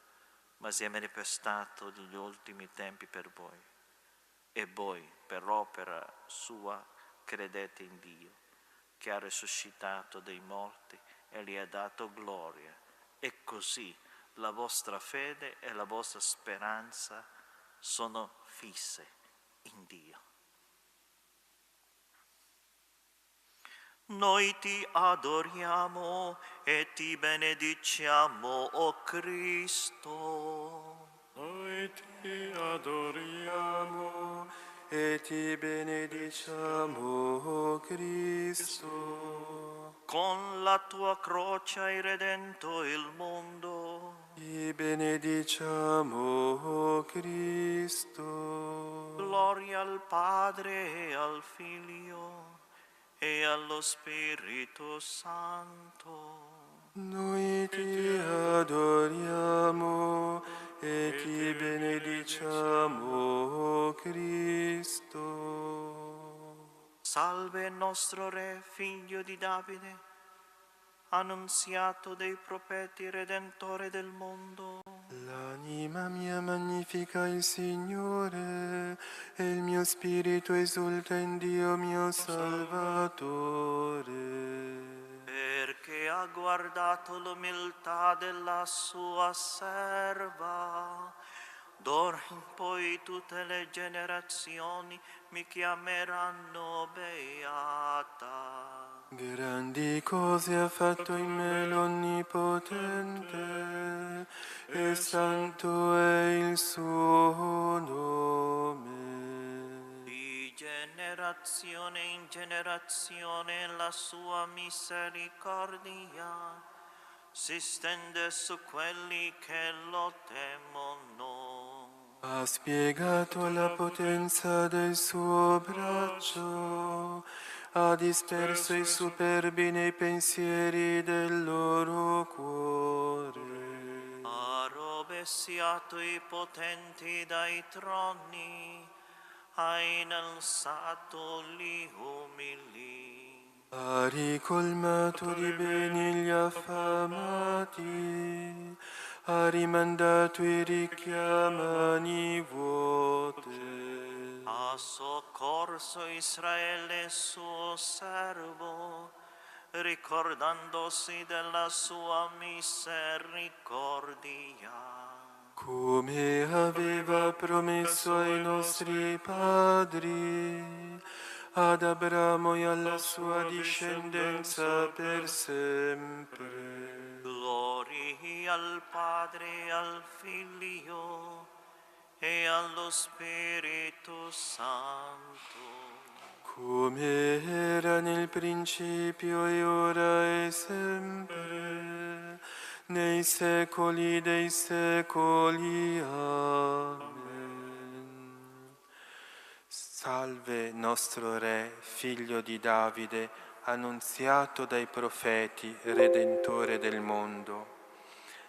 ma si è manifestato negli ultimi tempi per voi. E voi, per opera sua, credete in Dio, che ha risuscitato dai morti e gli ha dato gloria. E così la vostra fede e la vostra speranza sono fisse in Dio. Noi ti adoriamo e ti benediciamo, o Cristo. Noi ti adoriamo e ti benediciamo, o Cristo. Con la tua croce hai redento il mondo. Ti benediciamo, o Cristo. Gloria al Padre e al Figlio e allo Spirito Santo. Noi ti adoriamo e ti benediciamo, o Cristo. Salve nostro Re, Figlio di Davide, annunziato dai profeti, Redentore del mondo. L'anima mia magnifica il Signore, e il mio spirito esulta in Dio mio Salvatore. Perché ha guardato l'umiltà della sua serva. D'ora in poi tutte le generazioni mi chiameranno beata. Grandi cose ha fatto in me l'Onnipotente, e santo è il suo nome. Di generazione generazione in generazione la sua misericordia si stende su quelli che lo temono. Ha spiegato la potenza del suo braccio, ha disperso i superbi nei pensieri del loro cuore. Ha rovesciato i potenti dai troni, ha innalzato gli umili. Ha ricolmato di beni gli affamati, ha rimandato i ricchi a mani vuote. Ha soccorso Israele suo servo, ricordandosi della sua misericordia. Come aveva promesso ai nostri padri, ad Abramo e alla sua discendenza per sempre. Gloria al Padre e al Figlio e allo Spirito Santo. Come era nel principio e ora e sempre, nei secoli dei secoli. Amen. Salve nostro Re, figlio di Davide, annunziato dai profeti, Redentore del mondo.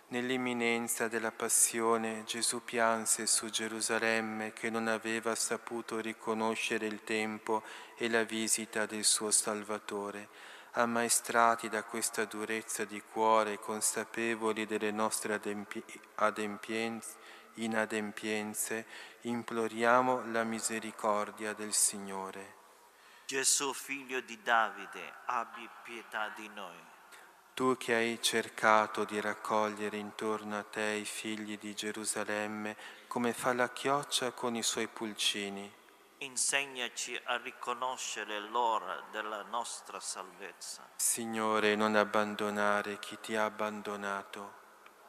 Nell'imminenza della passione Gesù pianse su Gerusalemme che non aveva saputo riconoscere il tempo e la visita del suo Salvatore. Ammaestrati da questa durezza di cuore, consapevoli delle nostre inadempienze, imploriamo la misericordia del Signore. Gesù, figlio di Davide, abbi pietà di noi. Tu che hai cercato di raccogliere intorno a te i figli di Gerusalemme, come fa la chioccia con i suoi pulcini. Insegnaci a riconoscere l'ora della nostra salvezza. Signore, non abbandonare chi ti ha abbandonato.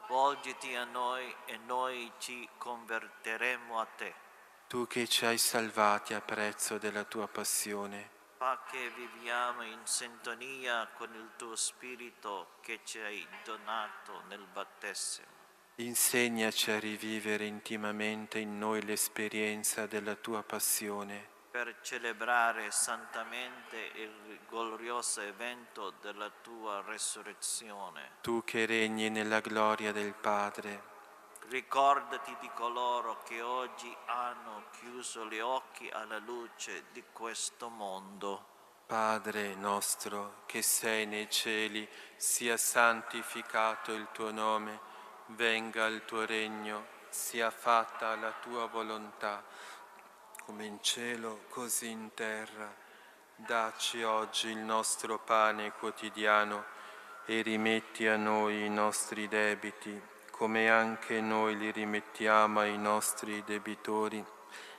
Volgiti a noi e noi ci converteremo a te. Tu che ci hai salvati a prezzo della tua passione. Fa che viviamo in sintonia con il tuo Spirito che ci hai donato nel battesimo. Insegnaci a rivivere intimamente in noi l'esperienza della tua passione. Per celebrare santamente il glorioso evento della tua resurrezione. Tu che regni nella gloria del Padre. Ricordati di coloro che oggi hanno chiuso gli occhi alla luce di questo mondo. Padre nostro, che sei nei cieli, sia santificato il tuo nome, venga il tuo regno, sia fatta la tua volontà, come in cielo, così in terra. Dacci oggi il nostro pane quotidiano e rimetti a noi i nostri debiti, come anche noi li rimettiamo ai nostri debitori,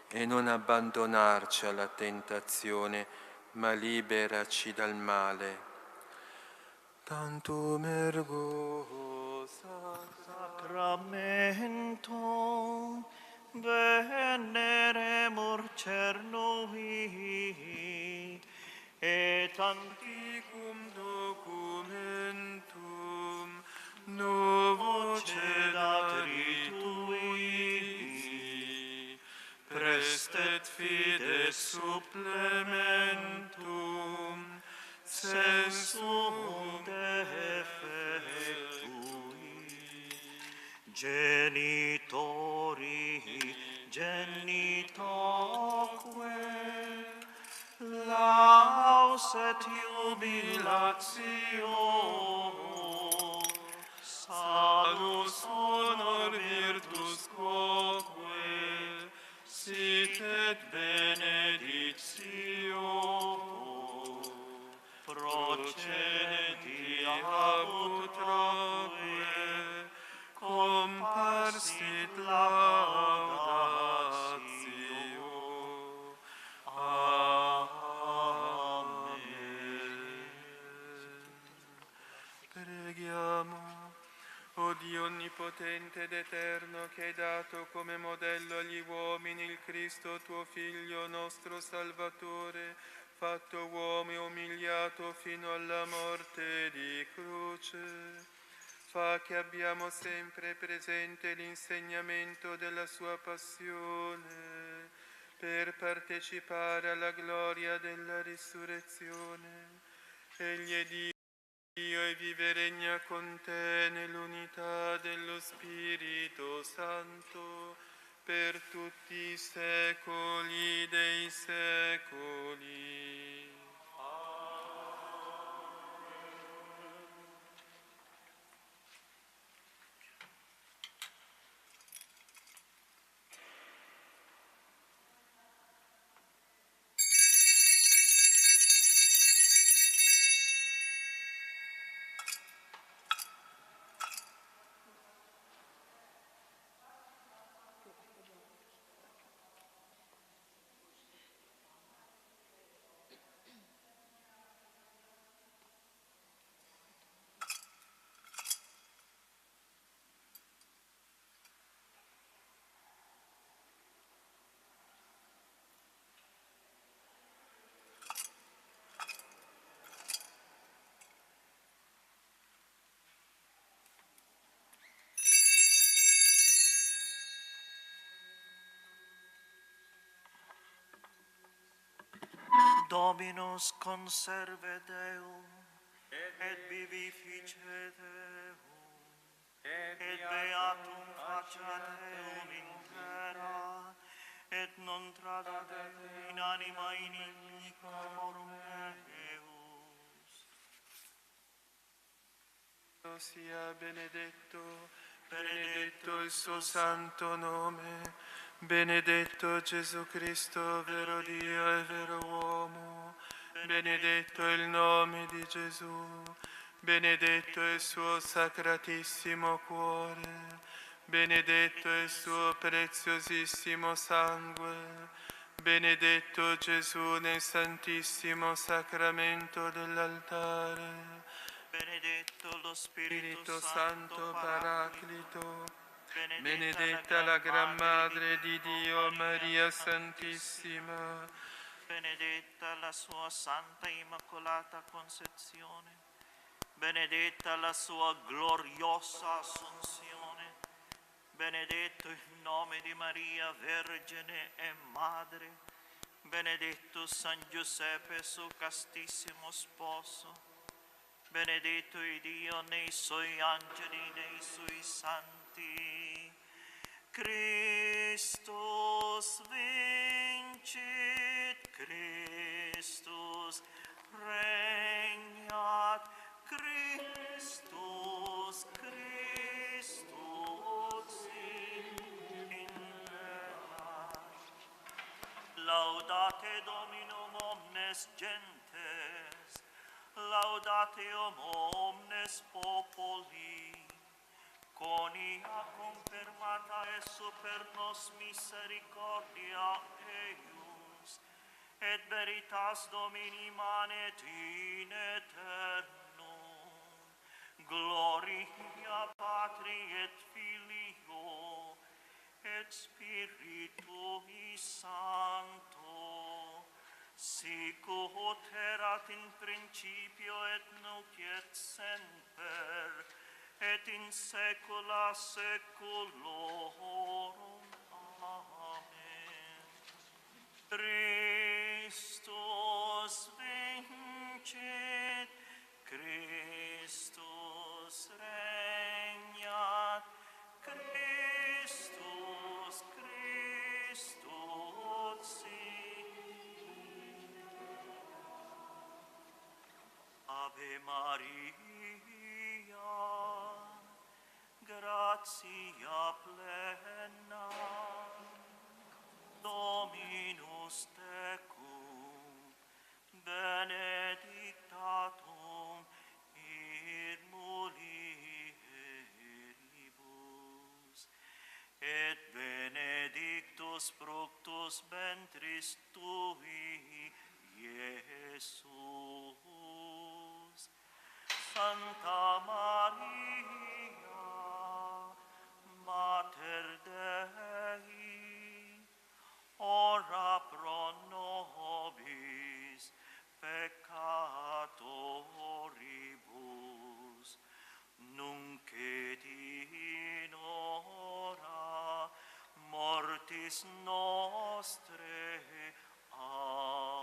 e non abbandonarci alla tentazione, ma liberaci dal male. Tantum ergo Sacramento veneremur cernui et anticum documentum novo cedatri tui prestet fides supplementum sensum defectui genitori genitoque laus et jubilatio salus honor virtus quoque sit et benedictio procedi ab utraque comparsit laudatio. Amen. Preghiamo. O Dio onnipotente ed eterno, che hai dato come modello agli uomini il Cristo tuo Figlio, nostro Salvatore, fatto uomo e umiliato fino alla morte di croce. Fa che abbiamo sempre presente l'insegnamento della sua passione, per partecipare alla gloria della risurrezione. Egli è Dio e vive e regna con te nell'unità dello Spirito Santo, per tutti i secoli dei secoli. Dominus conserve Deum, et vivifice Deum, et beatum facea Deum in terra, et non trada Deum in anima iniquorum meus. Sia benedetto, benedetto il suo santo nome, benedetto Gesù Cristo, vero Dio e vero uomo, benedetto il nome di Gesù, benedetto il suo sacratissimo cuore, benedetto il suo preziosissimo sangue, benedetto Gesù nel santissimo sacramento dell'altare, Benedetto lo Spirito Santo Paraclito, benedetta la Gran Madre di Dio, Maria Santissima, benedetta la sua Santa Immacolata Concezione, benedetta la sua gloriosa Assunzione, benedetto il nome di Maria, Vergine e Madre, benedetto San Giuseppe, suo castissimo sposo, benedetto il Dio nei suoi angeli, nei suoi santi. Christus vincit, Christus regnat, Christus in terra. Laudate Dominum omnes gentes, laudateum omnes populi, conia confermata est super nos misericordia eius, et veritas Domini manet in eternum. Gloria Patri et Filio et Spiritui Sancto, sic ut erat in principio et nunc et semper, et in saecula saeculorum. Amen. Christus vincit, Christus regnat, Christus Ave Maria, gratia plena, Dominus tecum, benedicta tum in mulieribus, et benedictus fructus ventris tui, Iesus. Santa Maria, nobis nostre. Amen.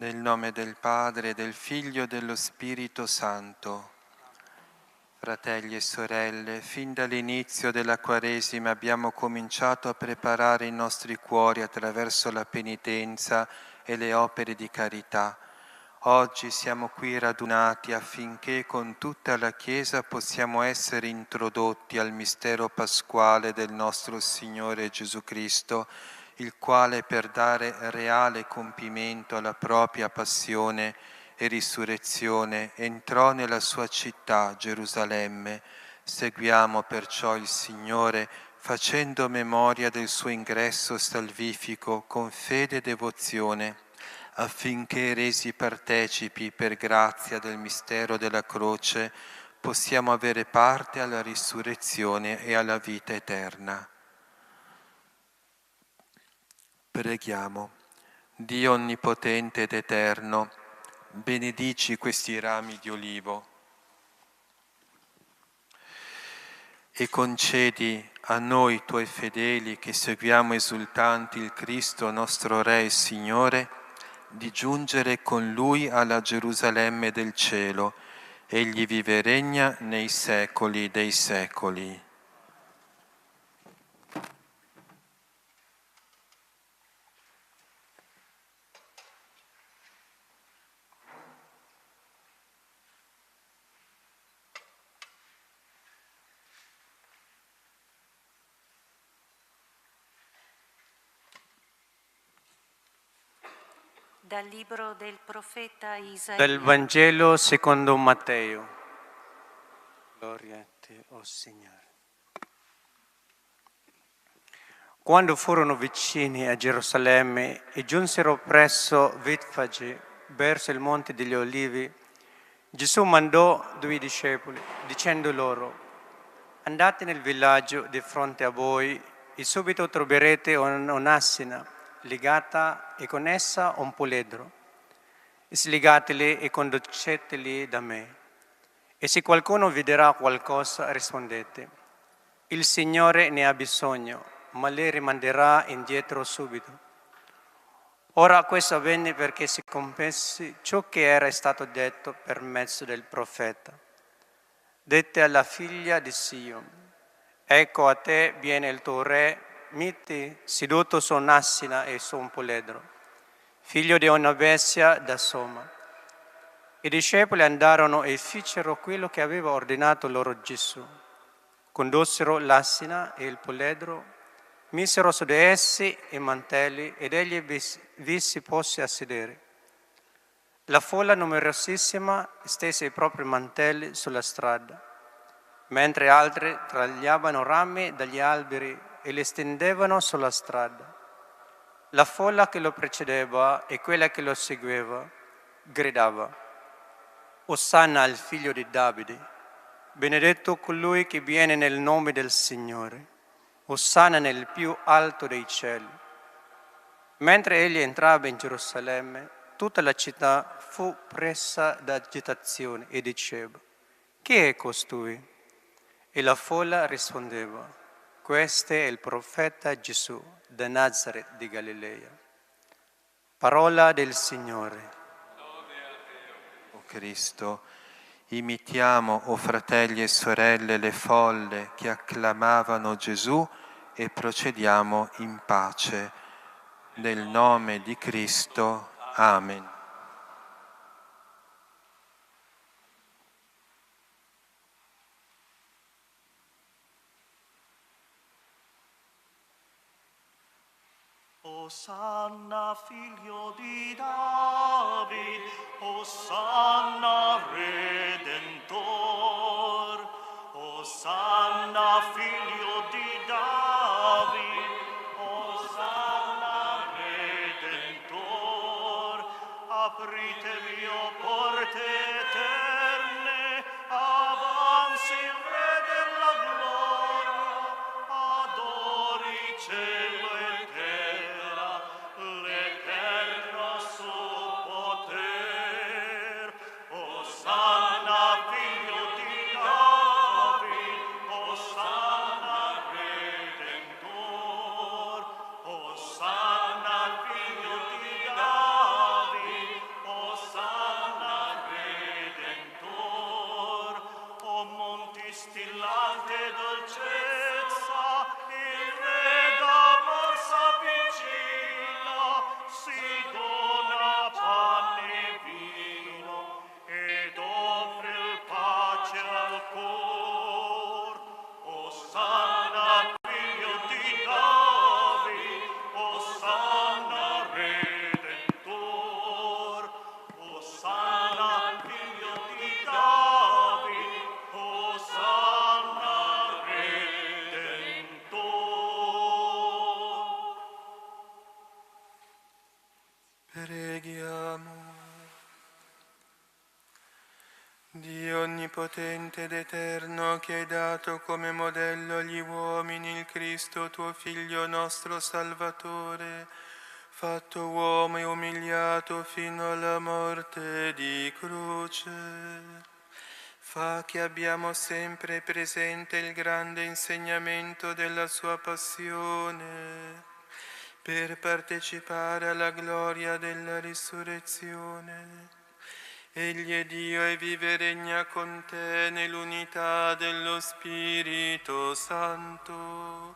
Nel nome del Padre, del Figlio e dello Spirito Santo. Fratelli e sorelle, fin dall'inizio della Quaresima abbiamo cominciato a preparare i nostri cuori attraverso la penitenza e le opere di carità. Oggi siamo qui radunati affinché con tutta la Chiesa possiamo essere introdotti al mistero pasquale del nostro Signore Gesù Cristo, il quale per dare reale compimento alla propria passione e risurrezione entrò nella sua città, Gerusalemme. Seguiamo perciò il Signore facendo memoria del suo ingresso salvifico con fede e devozione, affinché resi partecipi per grazia del mistero della croce possiamo avere parte alla risurrezione e alla vita eterna. Preghiamo. Dio onnipotente ed eterno, benedici questi rami di olivo e concedi a noi, tuoi fedeli, che seguiamo esultanti il Cristo, nostro Re e Signore, di giungere con Lui alla Gerusalemme del cielo. Egli vive e regna nei secoli dei secoli. Dal libro del profeta Isaia. Dal Vangelo secondo Matteo. Gloria a te, o Signore. Quando furono vicini a Gerusalemme e giunsero presso Betfage, verso il Monte degli Olivi, Gesù mandò 2 discepoli, dicendo loro: andate nel villaggio di fronte a voi e subito troverete un'assina legata e con essa un puledro. Slegateli e conduceteli da me. E se qualcuno vi dirà qualcosa, rispondete: il Signore ne ha bisogno, ma le rimanderà indietro subito. Ora questo avvenne perché si compisse ciò che era stato detto per mezzo del profeta. Dette alla figlia di Sion: ecco, a te viene il tuo re, mite seduto su un'assina e su un puledro, figlio di una bestia da Soma. I discepoli andarono e fecero quello che aveva ordinato loro Gesù. Condussero l'assina e il puledro, misero su di essi i mantelli ed egli vi si posse a sedere. La folla numerosissima stese i propri mantelli sulla strada, mentre altri tagliavano rami dagli alberi e li stendevano sulla strada. La folla che lo precedeva e quella che lo seguiva gridava: Osanna al figlio di Davide, benedetto colui che viene nel nome del Signore, Osanna nel più alto dei cieli. Mentre egli entrava in Gerusalemme, tutta la città fu presa da agitazione e diceva: chi è costui? E la folla rispondeva: questo è il profeta Gesù da Nazaret di Galilea. Parola del Signore. O Cristo, imitiamo, o fratelli e sorelle, le folle che acclamavano Gesù e procediamo in pace. Nel nome di Cristo. Amen. Osanna figlio di David, Osanna Redentor, Osanna figlio di David, Osanna Redentor, apritevi o porte eterne, avanzi il Re della gloria, adori cielo e terra, l'eterno suo poter. Osanna figlio di David, Osanna Redentor, Osanna figlio di David, onnipotente ed eterno, che hai dato come modello agli uomini il Cristo, tuo Figlio, nostro Salvatore, fatto uomo e umiliato fino alla morte di croce. Fa che abbiamo sempre presente il grande insegnamento della sua passione, per partecipare alla gloria della risurrezione. Egli è Dio e vive e regna con te nell'unità dello Spirito Santo,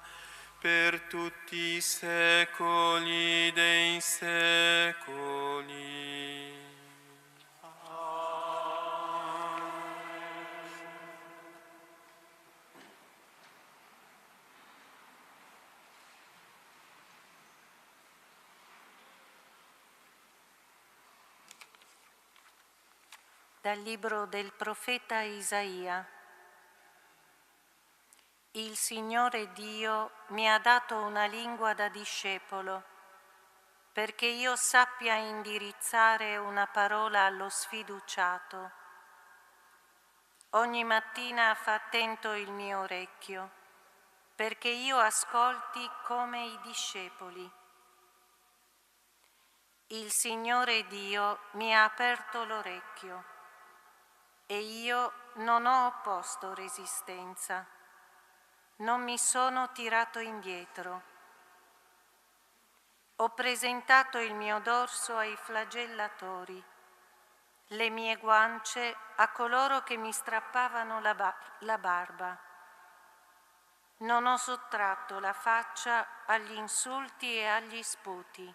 per tutti i secoli dei secoli. Dal libro del profeta Isaia. Il Signore Dio mi ha dato una lingua da discepolo, perché io sappia indirizzare una parola allo sfiduciato. Ogni mattina fa attento il mio orecchio, perché io ascolti come i discepoli. Il Signore Dio mi ha aperto l'orecchio e io non ho opposto resistenza, non mi sono tirato indietro. Ho presentato il mio dorso ai flagellatori, le mie guance a coloro che mi strappavano la barba. Non ho sottratto la faccia agli insulti e agli sputi.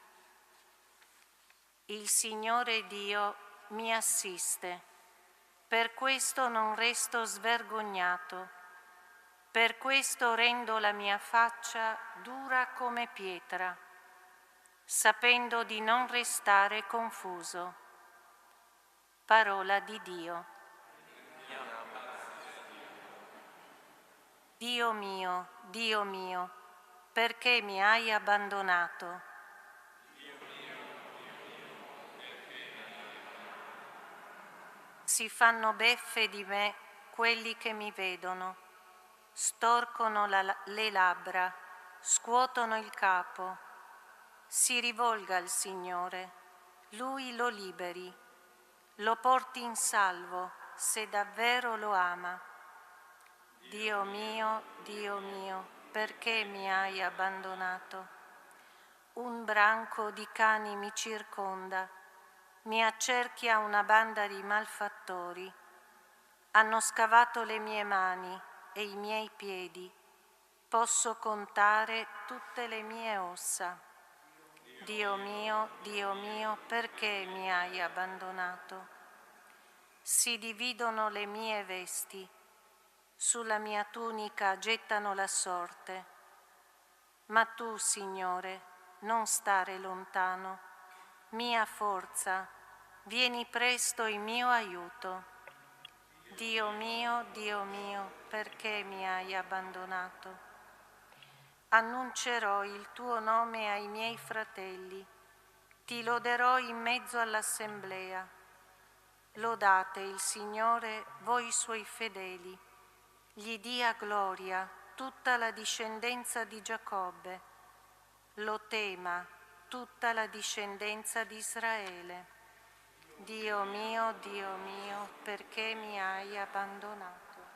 Il Signore Dio mi assiste. Per questo non resto svergognato, per questo rendo la mia faccia dura come pietra, sapendo di non restare confuso. Parola di Dio. Dio mio, perché mi hai abbandonato? Si fanno beffe di me quelli che mi vedono, storcono le labbra, scuotono il capo. Si rivolga al Signore, Lui lo liberi, lo porti in salvo se davvero lo ama. Dio mio, perché mi hai abbandonato? Un branco di cani mi circonda, mi accerchia una banda di malfattori. Hanno scavato le mie mani e i miei piedi. Posso contare tutte le mie ossa. Dio mio, perché mi hai abbandonato? Si dividono le mie vesti. Sulla mia tunica gettano la sorte. Ma tu, Signore, non stare lontano. Mia forza, vieni presto in mio aiuto. Dio mio, perché mi hai abbandonato? Annuncerò il tuo nome ai miei fratelli, ti loderò in mezzo all'assemblea. Lodate il Signore, voi suoi fedeli, gli dia gloria tutta la discendenza di Giacobbe, lo tema tutta la discendenza di Israele. Dio mio, perché mi hai abbandonato?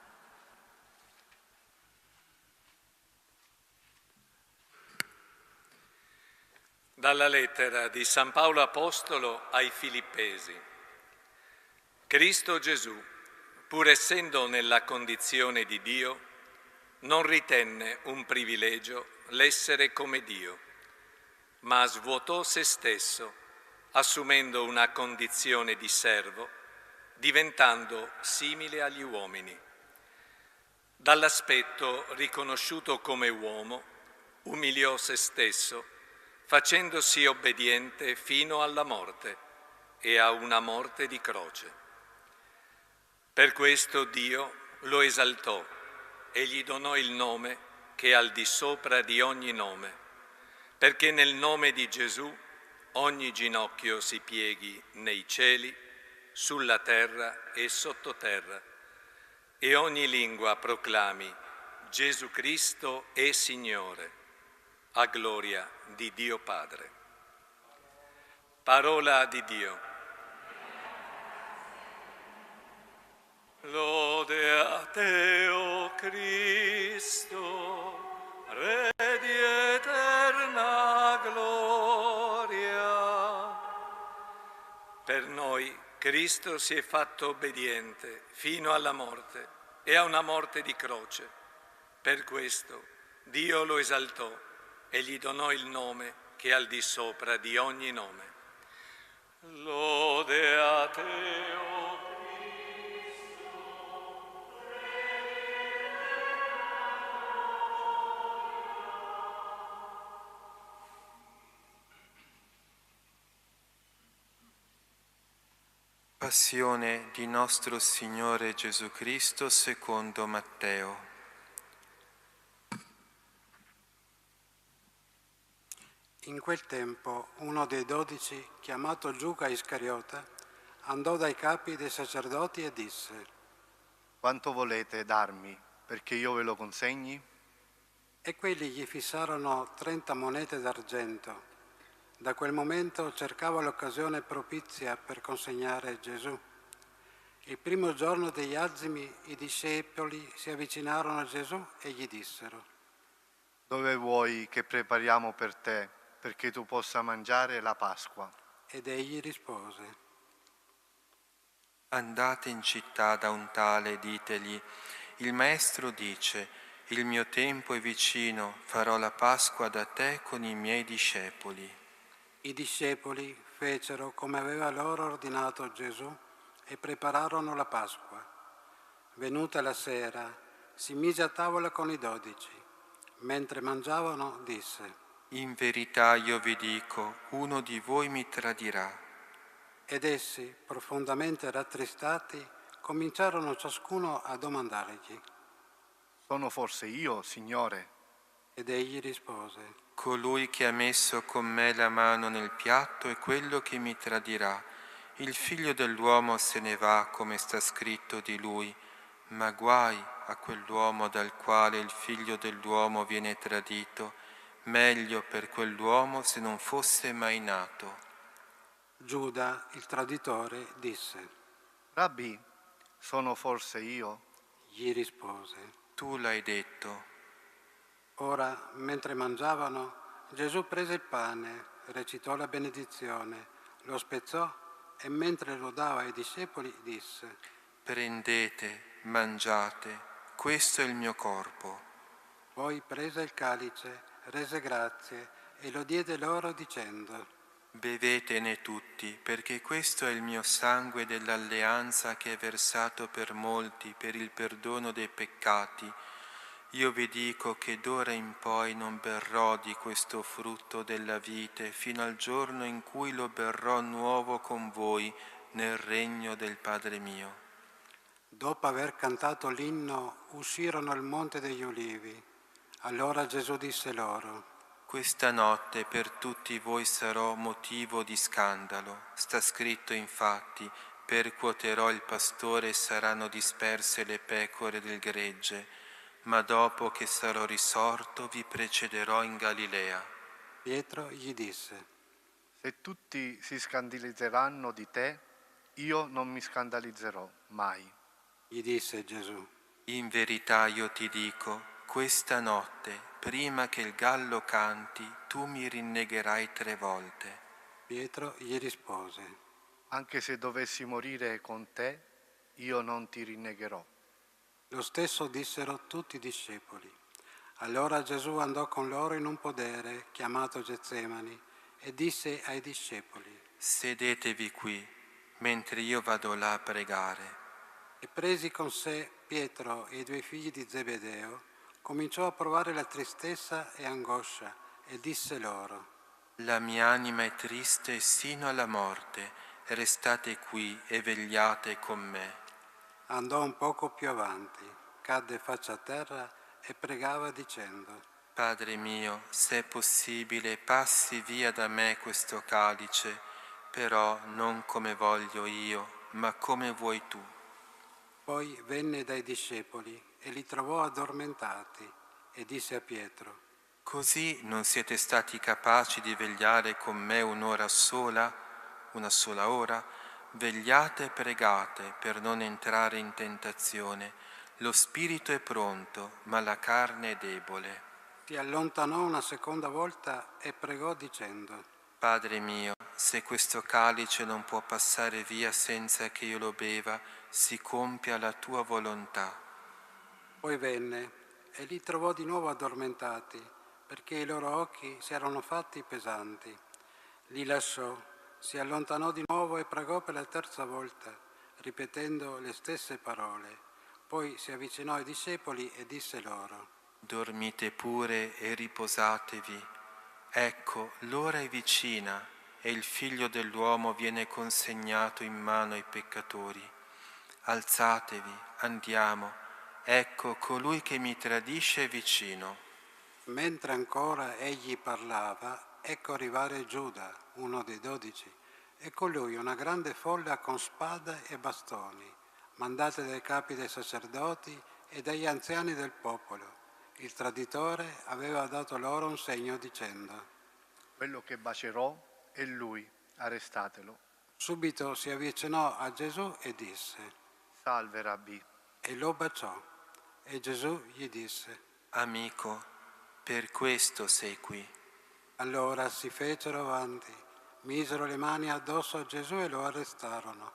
Dalla lettera di San Paolo Apostolo ai Filippesi. Cristo Gesù, pur essendo nella condizione di Dio, non ritenne un privilegio l'essere come Dio, ma svuotò se stesso, assumendo una condizione di servo, diventando simile agli uomini. Dall'aspetto riconosciuto come uomo, umiliò se stesso, facendosi obbediente fino alla morte e a una morte di croce. Per questo Dio lo esaltò e gli donò il nome che è al di sopra di ogni nome, perché nel nome di Gesù ogni ginocchio si pieghi nei cieli, sulla terra e sottoterra, e ogni lingua proclami: Gesù Cristo è Signore, a gloria di Dio Padre. Parola di Dio. Lode a te, o Cristo, Re di eterna gloria. Per noi Cristo si è fatto obbediente fino alla morte e a una morte di croce. Per questo Dio lo esaltò e gli donò il nome che è al di sopra di ogni nome. Lode a te, o Passione di nostro Signore Gesù Cristo secondo Matteo. In quel tempo uno dei 12, chiamato Giuda Iscariota, andò dai capi dei sacerdoti e disse: Quanto volete darmi perché io ve lo consegni? E quelli gli fissarono 30 monete d'argento. Da quel momento cercava l'occasione propizia per consegnare Gesù. Il primo giorno degli azimi i discepoli si avvicinarono a Gesù e gli dissero: Dove vuoi che prepariamo per te perché tu possa mangiare la Pasqua? Ed egli rispose: Andate in città da un tale, ditegli: il Maestro dice, il mio tempo è vicino, farò la Pasqua da te con i miei discepoli. I discepoli fecero come aveva loro ordinato Gesù e prepararono la Pasqua. Venuta la sera, si mise a tavola con i 12. Mentre mangiavano, disse: In verità io vi dico, uno di voi mi tradirà. Ed essi, profondamente rattristati, cominciarono ciascuno a domandargli. Sono forse io, Signore? Ed egli rispose: Colui che ha messo con me la mano nel piatto è quello che mi tradirà. Il figlio dell'uomo se ne va, come sta scritto di lui, ma guai a quell'uomo dal quale il figlio dell'uomo viene tradito. Meglio per quell'uomo se non fosse mai nato. Giuda, il traditore, disse: Rabbi, sono forse io? Gli rispose: Tu l'hai detto. Ora, mentre mangiavano, Gesù prese il pane, recitò la benedizione, lo spezzò e mentre lo dava ai discepoli disse: Prendete, mangiate, questo è il mio corpo. Poi prese il calice, rese grazie e lo diede loro dicendo: Bevetene tutti, perché questo è il mio sangue dell'alleanza che è versato per molti per il perdono dei peccati. Io vi dico che d'ora in poi non berrò di questo frutto della vite fino al giorno in cui lo berrò nuovo con voi nel regno del Padre mio. Dopo aver cantato l'inno, uscirono al Monte degli Ulivi. Allora Gesù disse loro: Questa notte per tutti voi sarò motivo di scandalo. Sta scritto infatti, percuoterò il pastore e saranno disperse le pecore del gregge. Ma dopo che sarò risorto vi precederò in Galilea. Pietro gli disse: Se tutti si scandalizzeranno di te, io non mi scandalizzerò mai. Gli disse Gesù: In verità io ti dico, questa notte, prima che il gallo canti, tu mi rinnegherai 3 volte. Pietro gli rispose: Anche se dovessi morire con te, io non ti rinnegherò. Lo stesso dissero tutti i discepoli. Allora Gesù andò con loro in un podere chiamato Getsemani e disse ai discepoli: Sedetevi qui, mentre io vado là a pregare. E presi con sé Pietro e i 2 figli di Zebedeo, cominciò a provare la tristezza e angoscia e disse loro: La mia anima è triste sino alla morte, restate qui e vegliate con me. Andò un poco più avanti, cadde faccia a terra e pregava dicendo: Padre mio, se è possibile, passi via da me questo calice, però non come voglio io, ma come vuoi tu. Poi venne dai discepoli e li trovò addormentati e disse a Pietro: Così non siete stati capaci di vegliare con me una sola ora? Vegliate e pregate per non entrare in tentazione. Lo spirito è pronto, ma la carne è debole. Si allontanò una seconda volta e pregò dicendo: Padre mio, se questo calice non può passare via senza che io lo beva, si compia la tua volontà. Poi venne e li trovò di nuovo addormentati, perché i loro occhi si erano fatti pesanti. Li lasciò, si allontanò di nuovo e pregò per la terza volta, ripetendo le stesse parole. Poi si avvicinò ai discepoli e disse loro: Dormite pure e riposatevi. Ecco, l'ora è vicina e il Figlio dell'uomo viene consegnato in mano ai peccatori. Alzatevi, andiamo. Ecco, colui che mi tradisce è vicino. Mentre ancora egli parlava, ecco arrivare Giuda, uno dei 12, e con lui una grande folla con spade e bastoni, mandate dai capi dei sacerdoti e dagli anziani del popolo. Il traditore aveva dato loro un segno dicendo: Quello che bacerò è lui, arrestatelo. Subito si avvicinò a Gesù e disse: Salve, Rabbì. E lo baciò. E Gesù gli disse: Amico, per questo sei qui. Allora si fecero avanti, misero le mani addosso a Gesù e lo arrestarono.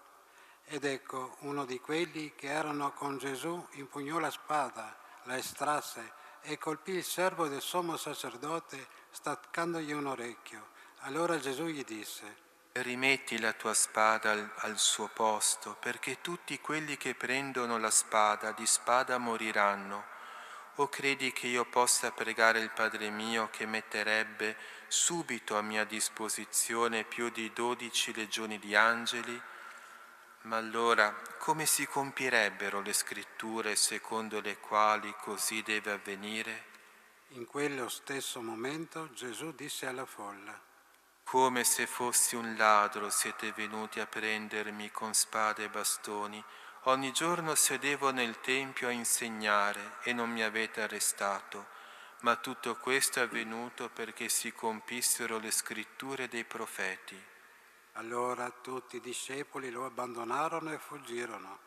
Ed ecco, uno di quelli che erano con Gesù impugnò la spada, la estrasse e colpì il servo del sommo sacerdote staccandogli un orecchio. Allora Gesù gli disse: Rimetti la tua spada al suo posto, perché tutti quelli che prendono la spada di spada moriranno. O credi che io possa pregare il Padre mio che metterebbe subito a mia disposizione più di 12 legioni di angeli? Ma allora come si compirebbero le scritture secondo le quali così deve avvenire? In quello stesso momento Gesù disse alla folla: Come se fossi un ladro siete venuti a prendermi con spade e bastoni. Ogni giorno sedevo nel Tempio a insegnare e non mi avete arrestato. Ma tutto questo è avvenuto perché si compissero le scritture dei profeti. Allora tutti i discepoli lo abbandonarono e fuggirono.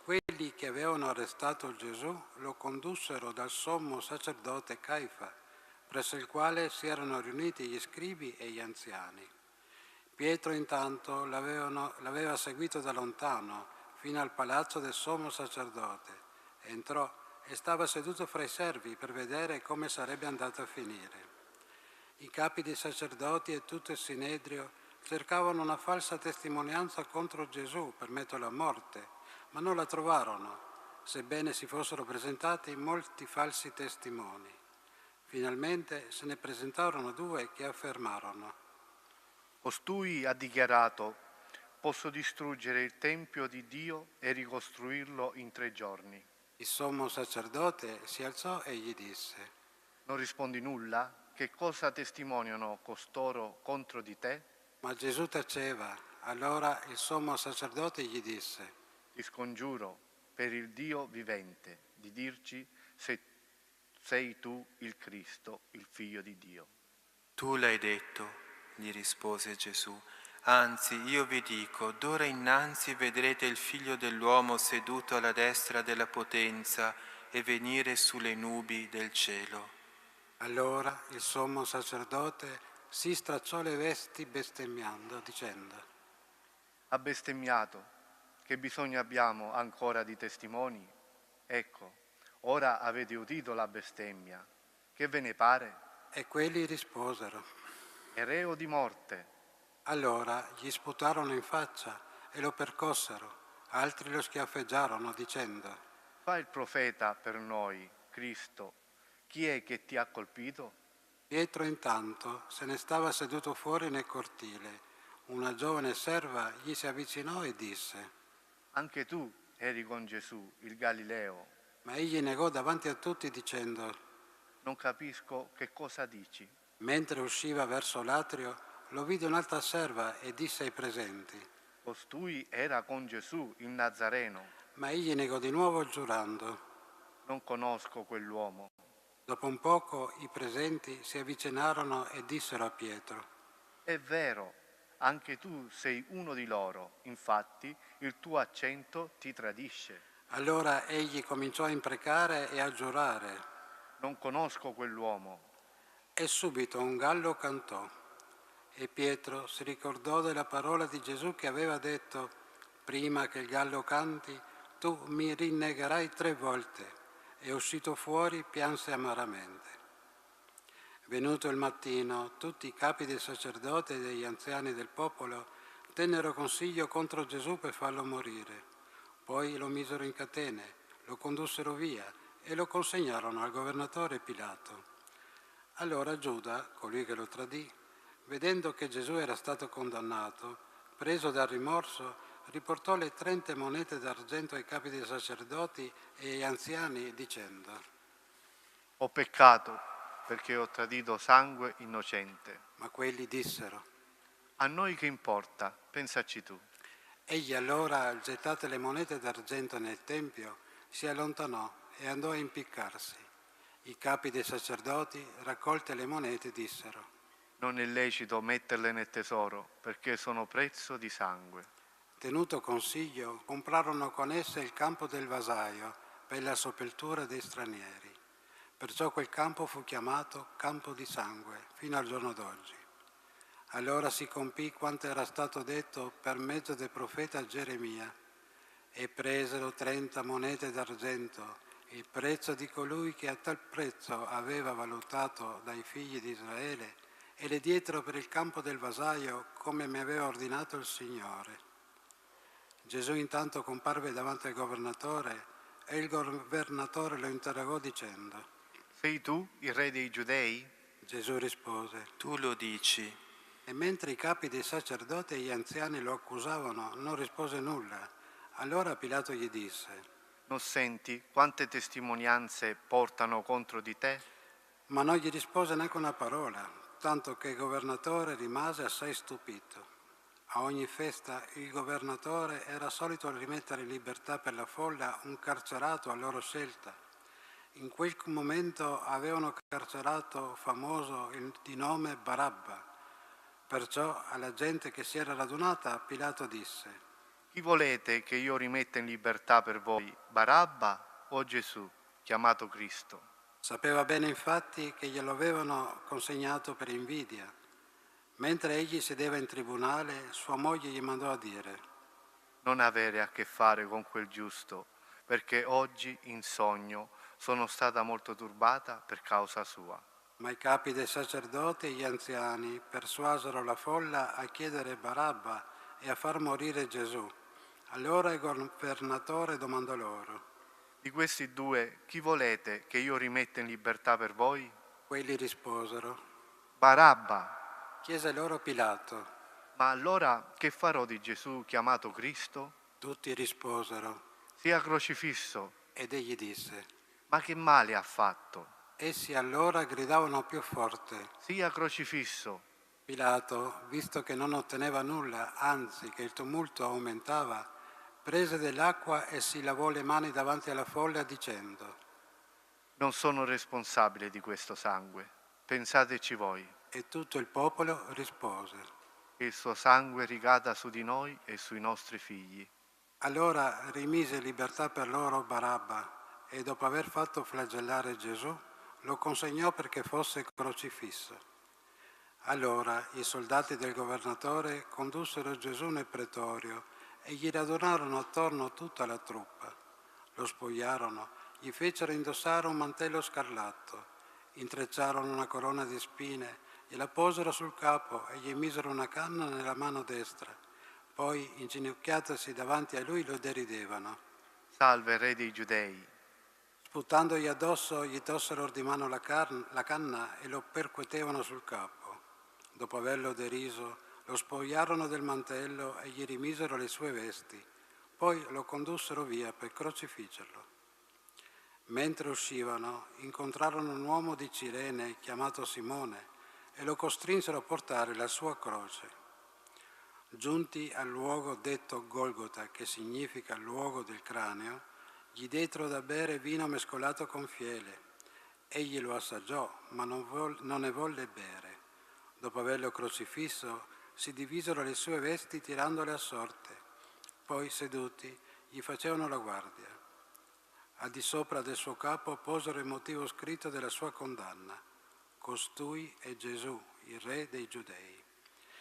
Quelli che avevano arrestato Gesù lo condussero dal sommo sacerdote Caifa, presso il quale si erano riuniti gli scribi e gli anziani. Pietro intanto l'aveva seguito da lontano fino al palazzo del sommo sacerdote. Entrò e stava seduto fra i servi per vedere come sarebbe andato a finire. I capi dei sacerdoti e tutto il Sinedrio cercavano una falsa testimonianza contro Gesù per metterlo a morte, ma non la trovarono, sebbene si fossero presentati molti falsi testimoni. Finalmente se ne presentarono 2 che affermarono: Costui ha dichiarato: posso distruggere il Tempio di Dio e ricostruirlo in 3 giorni. Il sommo sacerdote si alzò e gli disse: Non rispondi nulla? Che cosa testimoniano costoro contro di te? Ma Gesù taceva. Allora il sommo sacerdote gli disse: Ti scongiuro per il Dio vivente di dirci se sei tu il Cristo, il Figlio di Dio. Tu l'hai detto, gli rispose Gesù. Anzi, io vi dico, d'ora innanzi vedrete il Figlio dell'uomo seduto alla destra della potenza e venire sulle nubi del cielo. Allora il sommo sacerdote si stracciò le vesti bestemmiando, dicendo: Ha bestemmiato. Che bisogno abbiamo ancora di testimoni? Ecco, ora avete udito la bestemmia. Che ve ne pare? E quelli risposero. È reo di morte. Allora gli sputarono in faccia e lo percossero. Altri lo schiaffeggiarono dicendo: Fa il profeta per noi, Cristo. Chi è che ti ha colpito? Pietro intanto se ne stava seduto fuori nel cortile. Una giovane serva gli si avvicinò e disse: Anche tu eri con Gesù, il Galileo. Ma egli negò davanti a tutti dicendo: Non capisco che cosa dici. Mentre usciva verso l'atrio, lo vide un'altra serva e disse ai presenti: Costui era con Gesù, il Nazareno. Ma egli negò di nuovo giurando: Non conosco quell'uomo. Dopo un poco i presenti si avvicinarono e dissero a Pietro: È vero, anche tu sei uno di loro, infatti il tuo accento ti tradisce. Allora egli cominciò a imprecare e a giurare. Non conosco quell'uomo. E subito un gallo cantò. E Pietro si ricordò della parola di Gesù che aveva detto: prima che il gallo canti, tu mi rinnegherai 3 volte. E uscito fuori pianse amaramente. Venuto il mattino, tutti i capi dei sacerdoti e degli anziani del popolo tennero consiglio contro Gesù per farlo morire. Poi lo misero in catene, lo condussero via e lo consegnarono al governatore Pilato. Allora Giuda, colui che lo tradì, vedendo che Gesù era stato condannato, preso dal rimorso, riportò le 30 monete d'argento ai capi dei sacerdoti e agli anziani dicendo: Ho peccato perché ho tradito sangue innocente. Ma quelli dissero: A noi che importa? Pensaci tu. Egli allora, gettate le monete d'argento nel tempio, si allontanò e andò a impiccarsi. I capi dei sacerdoti, raccolte le monete, dissero: Non è lecito metterle nel tesoro perché sono prezzo di sangue. Tenuto consiglio, comprarono con esse il campo del vasaio per la sepoltura dei stranieri. Perciò quel campo fu chiamato Campo di Sangue fino al giorno d'oggi. Allora si compì quanto era stato detto per mezzo del profeta Geremia. E presero 30 monete d'argento, il prezzo di colui che a tal prezzo aveva valutato dai figli di Israele, e le diedero per il campo del vasaio come mi aveva ordinato il Signore. Gesù intanto comparve davanti al governatore e il governatore lo interrogò dicendo: Sei tu il re dei Giudei? Gesù rispose: Tu lo dici. E mentre i capi dei sacerdoti e gli anziani lo accusavano, non rispose nulla. Allora Pilato gli disse: Non senti quante testimonianze portano contro di te? Ma non gli rispose neanche una parola, tanto che il governatore rimase assai stupito. A ogni festa il governatore era solito rimettere in libertà per la folla un carcerato a loro scelta. In quel momento avevano carcerato famoso di nome Barabba. Perciò alla gente che si era radunata Pilato disse: Chi volete che io rimetta in libertà per voi, Barabba o Gesù, chiamato Cristo? Sapeva bene infatti che glielo avevano consegnato per invidia. Mentre egli sedeva in tribunale, sua moglie gli mandò a dire: Non avere a che fare con quel giusto, perché oggi in sogno sono stata molto turbata per causa sua. Ma i capi dei sacerdoti e gli anziani persuasero la folla a chiedere Barabba e a far morire Gesù. Allora il governatore domandò loro: Di questi due, chi volete che io rimetta in libertà per voi? Quelli risposero: Barabba. Chiese loro Pilato: Ma allora che farò di Gesù chiamato Cristo? Tutti risposero. Sia crocifisso. Ed egli disse: Ma che male ha fatto? Essi allora gridavano più forte: Sia crocifisso. Pilato, visto che non otteneva nulla, anzi che il tumulto aumentava, prese dell'acqua e si lavò le mani davanti alla folla dicendo: Non sono responsabile di questo sangue, pensateci voi. E tutto il popolo rispose: Il suo sangue ricada su di noi e sui nostri figli. Allora rimise in libertà per loro Barabba e dopo aver fatto flagellare Gesù lo consegnò perché fosse crocifisso. Allora i soldati del governatore condussero Gesù nel pretorio e gli radunarono attorno tutta la truppa. Lo spogliarono, gli fecero indossare un mantello scarlatto, intrecciarono una corona di spine, gliela posero sul capo e gli misero una canna nella mano destra. Poi, inginocchiatasi davanti a lui, lo deridevano. Salve, re dei Giudei. Sputandogli addosso, gli tossero di mano la canna e lo percuotevano sul capo. Dopo averlo deriso, lo spogliarono del mantello e gli rimisero le sue vesti. Poi lo condussero via per crocifiggerlo. Mentre uscivano, incontrarono un uomo di Cirene chiamato Simone e lo costrinsero a portare la sua croce. Giunti al luogo detto Golgota, che significa luogo del cranio, gli dettero da bere vino mescolato con fiele. Egli lo assaggiò, ma non ne volle bere. Dopo averlo crocifisso, si divisero le sue vesti tirandole a sorte. Poi, seduti, gli facevano la guardia. Al di sopra del suo capo posero il motivo scritto della sua condanna. Costui è Gesù, il Re dei Giudei.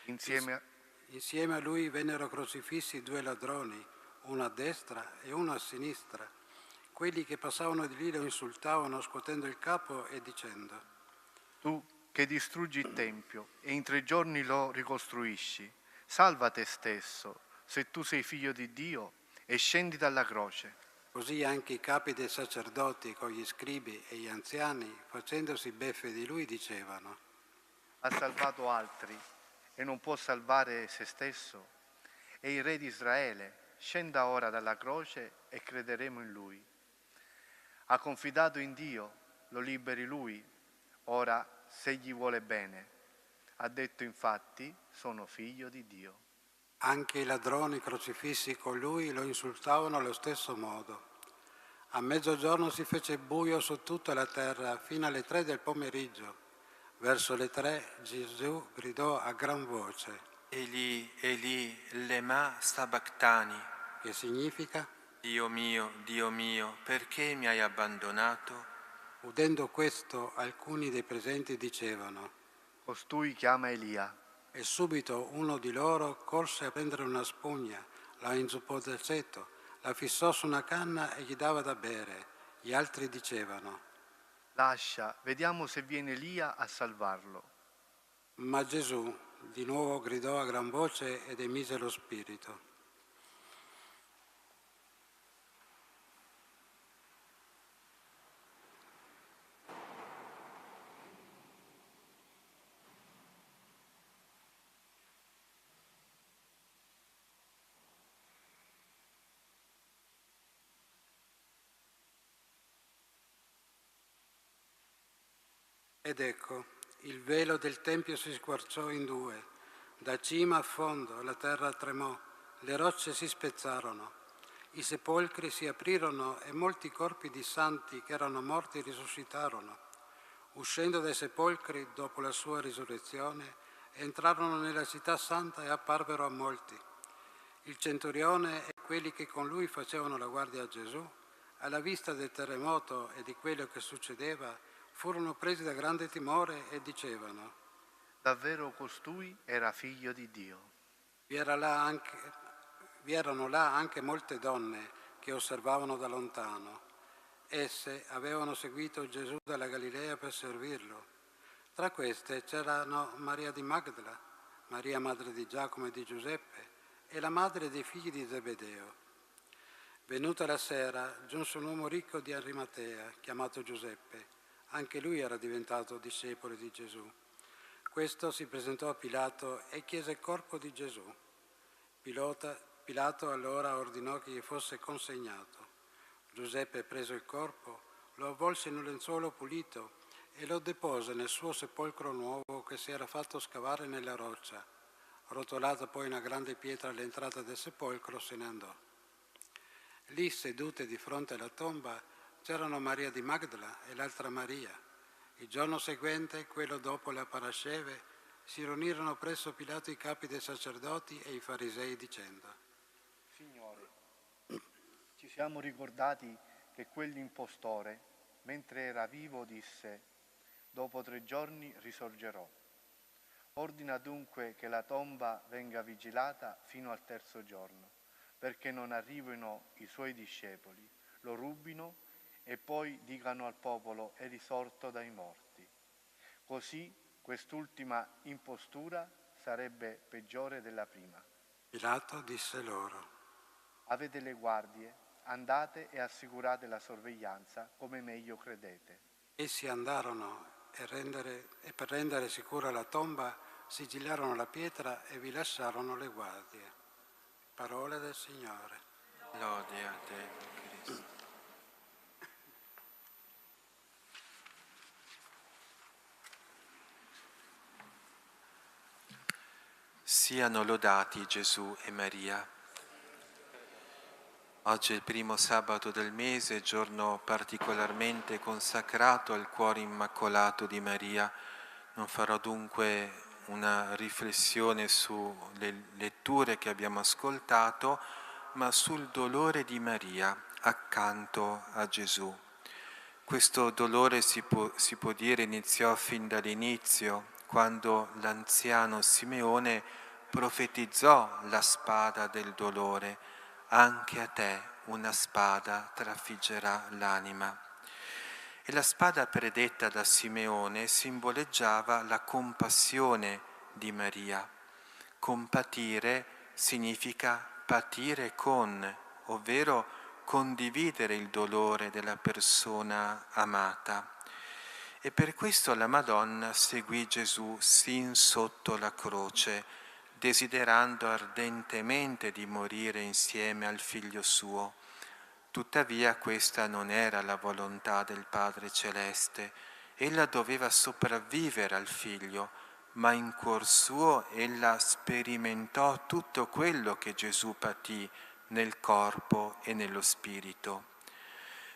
Insieme a lui vennero crocifissi 2 ladroni, uno a destra e uno a sinistra. Quelli che passavano di lì lo insultavano scuotendo il capo e dicendo: Tu che distruggi il Tempio e in 3 giorni lo ricostruisci, salva te stesso, se tu sei figlio di Dio, e scendi dalla croce. Così anche i capi dei sacerdoti con gli scribi e gli anziani, facendosi beffe di lui, dicevano: Ha salvato altri e non può salvare se stesso. È il Re di Israele, scenda ora dalla croce e crederemo in lui. Ha confidato in Dio, lo liberi lui, ora se gli vuole bene. Ha detto infatti, sono figlio di Dio. Anche i ladroni crocifissi con lui lo insultavano allo stesso modo. A mezzogiorno si fece buio su tutta la terra fino alle 3 del pomeriggio. Verso le 3 Gesù gridò a gran voce: Eli, Eli, lema sabachthani, che significa: Dio mio, perché mi hai abbandonato? Udendo questo, alcuni dei presenti dicevano: Costui chiama Elia. E subito uno di loro corse a prendere una spugna, la inzuppò del ceto, la fissò su una canna e gli dava da bere. Gli altri dicevano: Lascia, vediamo se viene Elia a salvarlo. Ma Gesù di nuovo gridò a gran voce ed emise lo spirito. Ed ecco, il velo del Tempio si squarciò in 2, da cima a fondo la terra tremò, le rocce si spezzarono, i sepolcri si aprirono e molti corpi di santi che erano morti risuscitarono. Uscendo dai sepolcri dopo la sua risurrezione, entrarono nella città santa e apparvero a molti. Il centurione e quelli che con lui facevano la guardia a Gesù, alla vista del terremoto e di quello che succedeva, furono presi da grande timore e dicevano: Davvero costui era figlio di Dio. Vi erano là anche molte donne che osservavano da lontano. Esse avevano seguito Gesù dalla Galilea per servirlo. Tra queste c'erano Maria di Magdala, Maria madre di Giacomo e di Giuseppe e la madre dei figli di Zebedeo. Venuta la sera, giunse un uomo ricco di Arimatea, chiamato Giuseppe. Anche lui era diventato discepolo di Gesù. Questo si presentò a Pilato e chiese il corpo di Gesù. Pilato allora ordinò che gli fosse consegnato. Giuseppe, preso il corpo, lo avvolse in un lenzuolo pulito e lo depose nel suo sepolcro nuovo che si era fatto scavare nella roccia. Rotolata poi una grande pietra all'entrata del sepolcro, se ne andò. Lì, sedute di fronte alla tomba, c'erano Maria di Magdala e l'altra Maria. Il giorno seguente, quello dopo la Parasceve, si riunirono presso Pilato i capi dei sacerdoti e i farisei dicendo: Signore, ci siamo ricordati che quell'impostore, mentre era vivo, disse: dopo 3 giorni risorgerò. Ordina dunque che la tomba venga vigilata fino al 3° giorno, perché non arrivino i suoi discepoli, lo rubino e poi dicano al popolo: è risorto dai morti. Così quest'ultima impostura sarebbe peggiore della prima. Pilato disse loro: Avete le guardie, andate e assicurate la sorveglianza come meglio credete. Essi andarono e per rendere sicura la tomba sigillarono la pietra e vi lasciarono le guardie. Parola del Signore. Lode a te, Cristo. Siano lodati Gesù e Maria. Oggi è il primo sabato del mese, giorno particolarmente consacrato al cuore immacolato di Maria. Non farò dunque una riflessione sulle letture che abbiamo ascoltato, ma sul dolore di Maria accanto a Gesù. Questo dolore si può dire iniziò fin dall'inizio, quando l'anziano Simeone profetizzò la spada del dolore. Anche a te una spada trafiggerà l'anima. E la spada predetta da Simeone simboleggiava la compassione di Maria. Compatire significa patire con, ovvero condividere il dolore della persona amata. E per questo la Madonna seguì Gesù sin sotto la croce, desiderando ardentemente di morire insieme al Figlio suo. Tuttavia questa non era la volontà del Padre Celeste. Ella doveva sopravvivere al Figlio, ma in cuor suo ella sperimentò tutto quello che Gesù patì nel corpo e nello spirito.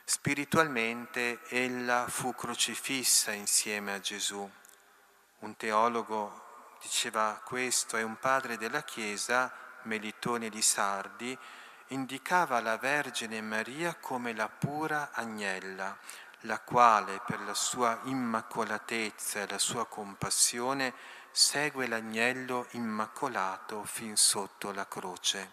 Spiritualmente ella fu crocifissa insieme a Gesù. Un teologo diceva questo, e un padre della Chiesa, Melitone di Sardi, indicava la Vergine Maria come la pura agnella, la quale per la sua immacolatezza e la sua compassione segue l'agnello immacolato fin sotto la croce.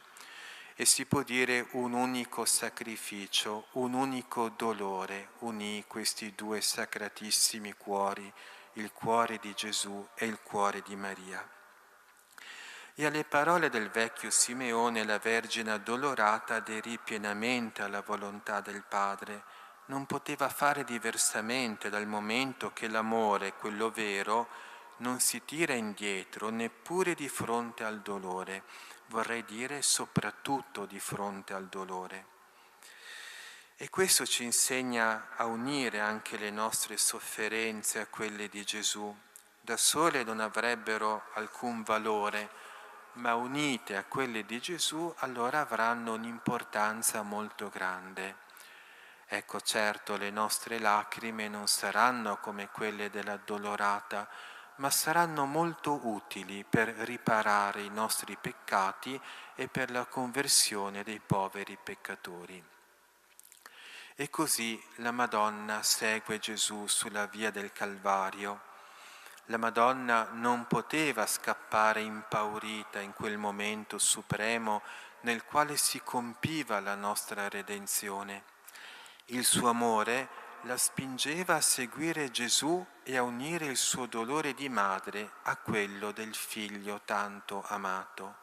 E si può dire un unico sacrificio, un unico dolore unì questi due sacratissimi cuori, il cuore di Gesù e il cuore di Maria. E alle parole del vecchio Simeone la Vergine addolorata aderì pienamente alla volontà del Padre. Non poteva fare diversamente dal momento che l'amore, quello vero, non si tira indietro neppure di fronte al dolore, vorrei dire soprattutto di fronte al dolore. E questo ci insegna a unire anche le nostre sofferenze a quelle di Gesù. Da sole non avrebbero alcun valore, ma unite a quelle di Gesù allora avranno un'importanza molto grande. Ecco, certo, le nostre lacrime non saranno come quelle dell'addolorata, ma saranno molto utili per riparare i nostri peccati e per la conversione dei poveri peccatori. E così la Madonna segue Gesù sulla via del Calvario. La Madonna non poteva scappare impaurita in quel momento supremo nel quale si compiva la nostra redenzione. Il suo amore la spingeva a seguire Gesù e a unire il suo dolore di madre a quello del figlio tanto amato.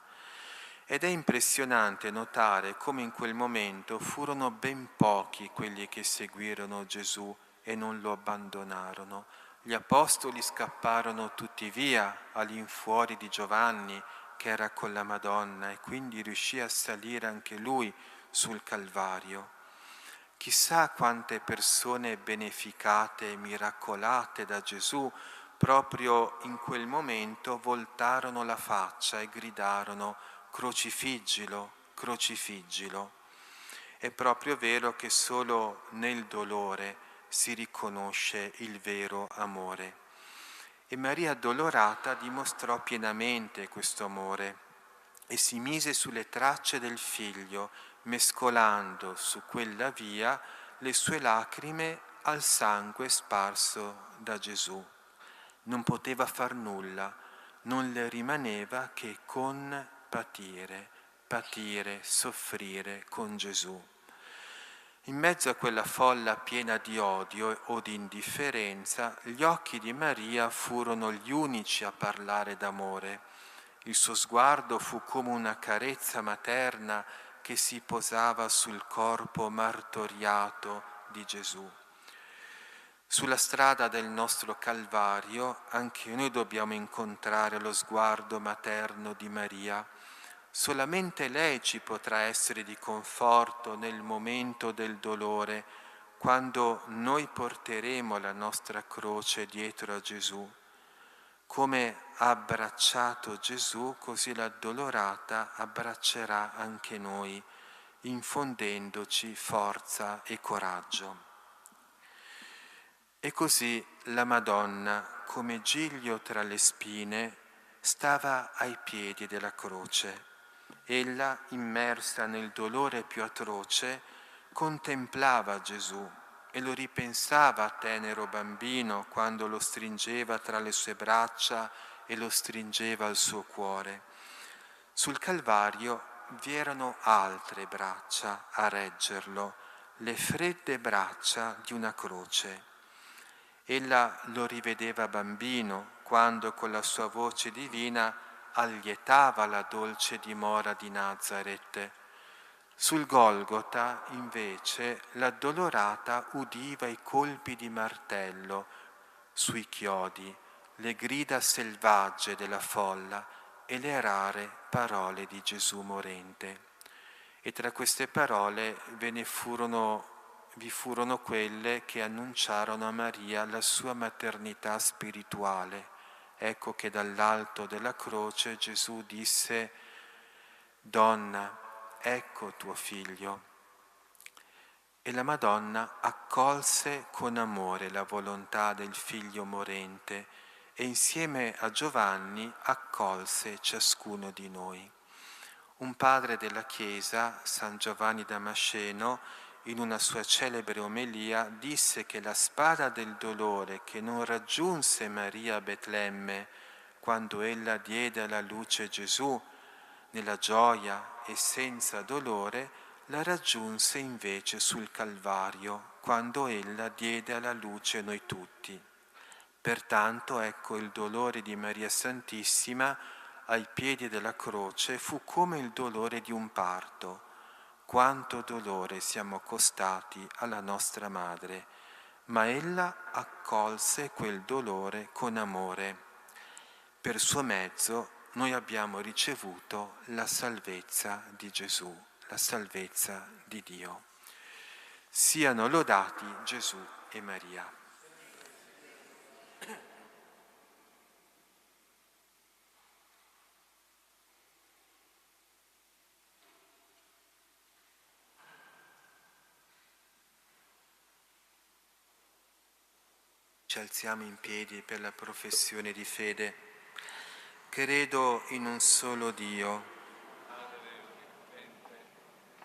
Ed è impressionante notare come in quel momento furono ben pochi quelli che seguirono Gesù e non lo abbandonarono. Gli apostoli scapparono tutti via all'infuori di Giovanni, che era con la Madonna, e quindi riuscì a salire anche lui sul Calvario. Chissà quante persone beneficate e miracolate da Gesù proprio in quel momento voltarono la faccia e gridarono: crocifiggilo, crocifiggilo. È proprio vero che solo nel dolore si riconosce il vero amore. E Maria addolorata dimostrò pienamente questo amore e si mise sulle tracce del Figlio, mescolando su quella via le sue lacrime al sangue sparso da Gesù. Non poteva far nulla, non le rimaneva che patire, soffrire con Gesù. In mezzo a quella folla piena di odio o di indifferenza, gli occhi di Maria furono gli unici a parlare d'amore. Il suo sguardo fu come una carezza materna che si posava sul corpo martoriato di Gesù. Sulla strada del nostro Calvario anche noi dobbiamo incontrare lo sguardo materno di Maria. Solamente lei ci potrà essere di conforto nel momento del dolore, quando noi porteremo la nostra croce dietro a Gesù. Come ha abbracciato Gesù, così l'Addolorata abbraccerà anche noi, infondendoci forza e coraggio. E così la Madonna, come giglio tra le spine, stava ai piedi della croce. Ella, immersa nel dolore più atroce, contemplava Gesù e lo ripensava tenero bambino quando lo stringeva tra le sue braccia e lo stringeva al suo cuore. Sul Calvario vi erano altre braccia a reggerlo, le fredde braccia di una croce. Ella lo rivedeva bambino quando con la sua voce divina allietava la dolce dimora di Nazaret. Sul Golgota, invece, l'Addolorata udiva i colpi di martello sui chiodi, le grida selvagge della folla e le rare parole di Gesù morente. E tra queste parole vi furono quelle che annunciarono a Maria la sua maternità spirituale. Ecco che dall'alto della croce Gesù disse: «Donna, ecco tuo figlio». E la Madonna accolse con amore la volontà del figlio morente e insieme a Giovanni accolse ciascuno di noi. Un padre della Chiesa, San Giovanni Damasceno, in una sua celebre omelia disse che la spada del dolore che non raggiunse Maria a Betlemme quando ella diede alla luce Gesù nella gioia e senza dolore, la raggiunse invece sul Calvario quando ella diede alla luce noi tutti. Pertanto ecco il dolore di Maria Santissima ai piedi della croce fu come il dolore di un parto. Quanto dolore siamo costati alla nostra madre, ma ella accolse quel dolore con amore. Per suo mezzo noi abbiamo ricevuto la salvezza di Gesù, la salvezza di Dio. Siano lodati Gesù e Maria. Ci alziamo in piedi per la professione di fede. Credo in un solo Dio,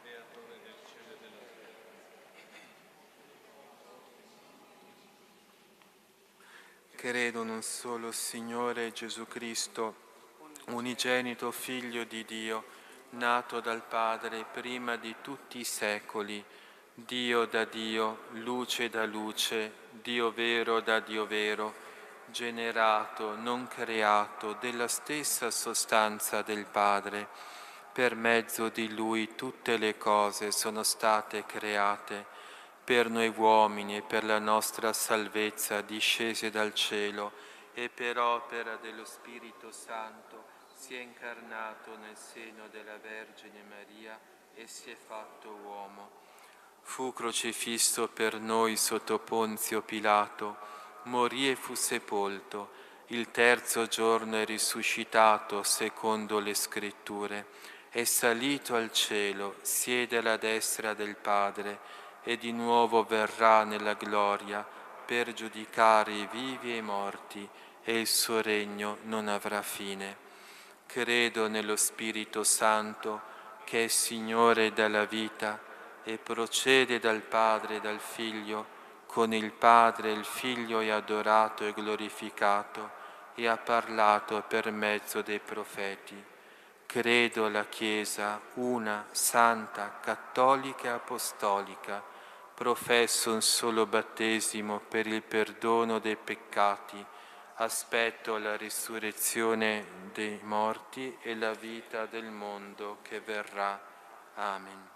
Creatore del cielo e della terra. credo in un solo Signore Gesù Cristo, unigenito Figlio di Dio, nato dal Padre prima di tutti i secoli, Dio da Dio, luce da luce, Dio vero da Dio vero, generato, non creato, della stessa sostanza del Padre. Per mezzo di Lui tutte le cose sono state create, per noi uomini e per la nostra salvezza discese dal cielo, e per opera dello Spirito Santo si è incarnato nel seno della Vergine Maria e si è fatto uomo. Fu crocifisso per noi sotto Ponzio Pilato, morì e fu sepolto, il terzo giorno è risuscitato secondo le Scritture, è salito al cielo, siede alla destra del Padre e di nuovo verrà nella gloria per giudicare i vivi e i morti, e il suo regno non avrà fine. Credo nello Spirito Santo, che è Signore della vita, e procede dal Padre e dal Figlio, con il Padre e il Figlio è adorato e glorificato, e ha parlato per mezzo dei profeti. Credo alla Chiesa, una, santa, cattolica e apostolica, professo un solo battesimo per il perdono dei peccati, aspetto la risurrezione dei morti e la vita del mondo che verrà. Amen.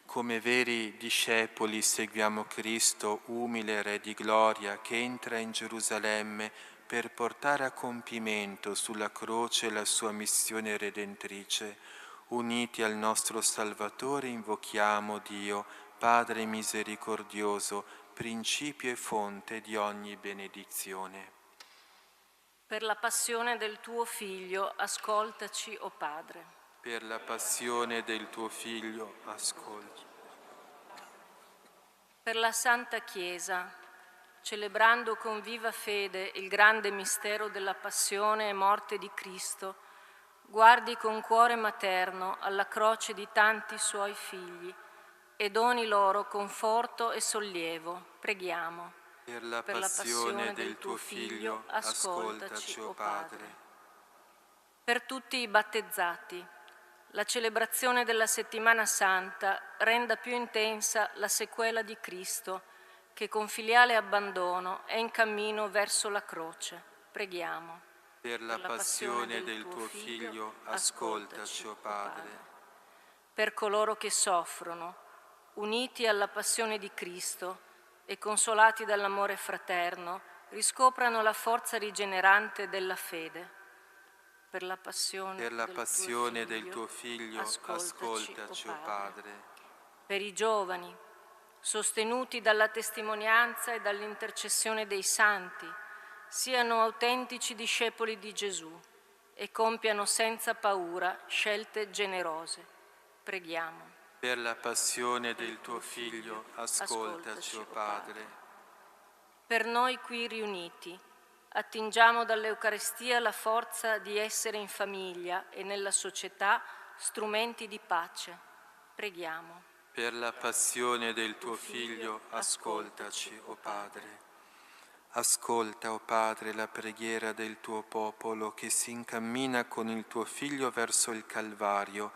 Come veri discepoli seguiamo Cristo, umile Re di gloria, che entra in Gerusalemme per portare a compimento sulla croce la sua missione redentrice. Uniti al nostro Salvatore invochiamo Dio, Padre misericordioso, principio e fonte di ogni benedizione. Per la passione del tuo Figlio, ascoltaci, o Padre. Per la passione del tuo Figlio, ascoltaci. Per la Santa Chiesa, celebrando con viva fede il grande mistero della passione e morte di Cristo, guardi con cuore materno alla croce di tanti suoi figli e doni loro conforto e sollievo. Preghiamo. Per la passione del tuo Figlio, ascoltaci, o Padre. Per tutti i battezzati, la celebrazione della Settimana Santa renda più intensa la sequela di Cristo, che con filiale abbandono è in cammino verso la croce. Preghiamo. Per la passione del tuo Figlio, ascoltaci, o Padre. Per coloro che soffrono, uniti alla passione di Cristo e consolati dall'amore fraterno, riscoprano la forza rigenerante della fede. Per la passione del tuo Figlio, ascoltaci, o Padre. Per i giovani, sostenuti dalla testimonianza e dall'intercessione dei santi, siano autentici discepoli di Gesù e compiano senza paura scelte generose. Preghiamo. Per la passione del tuo Figlio, ascoltaci, o Padre. Per noi qui riuniti, attingiamo dall'Eucaristia la forza di essere in famiglia e nella società strumenti di pace. Preghiamo. Per la passione del tuo Figlio, ascoltaci, o Padre. Ascolta, o Padre, la preghiera del tuo popolo che si incammina con il tuo Figlio verso il Calvario.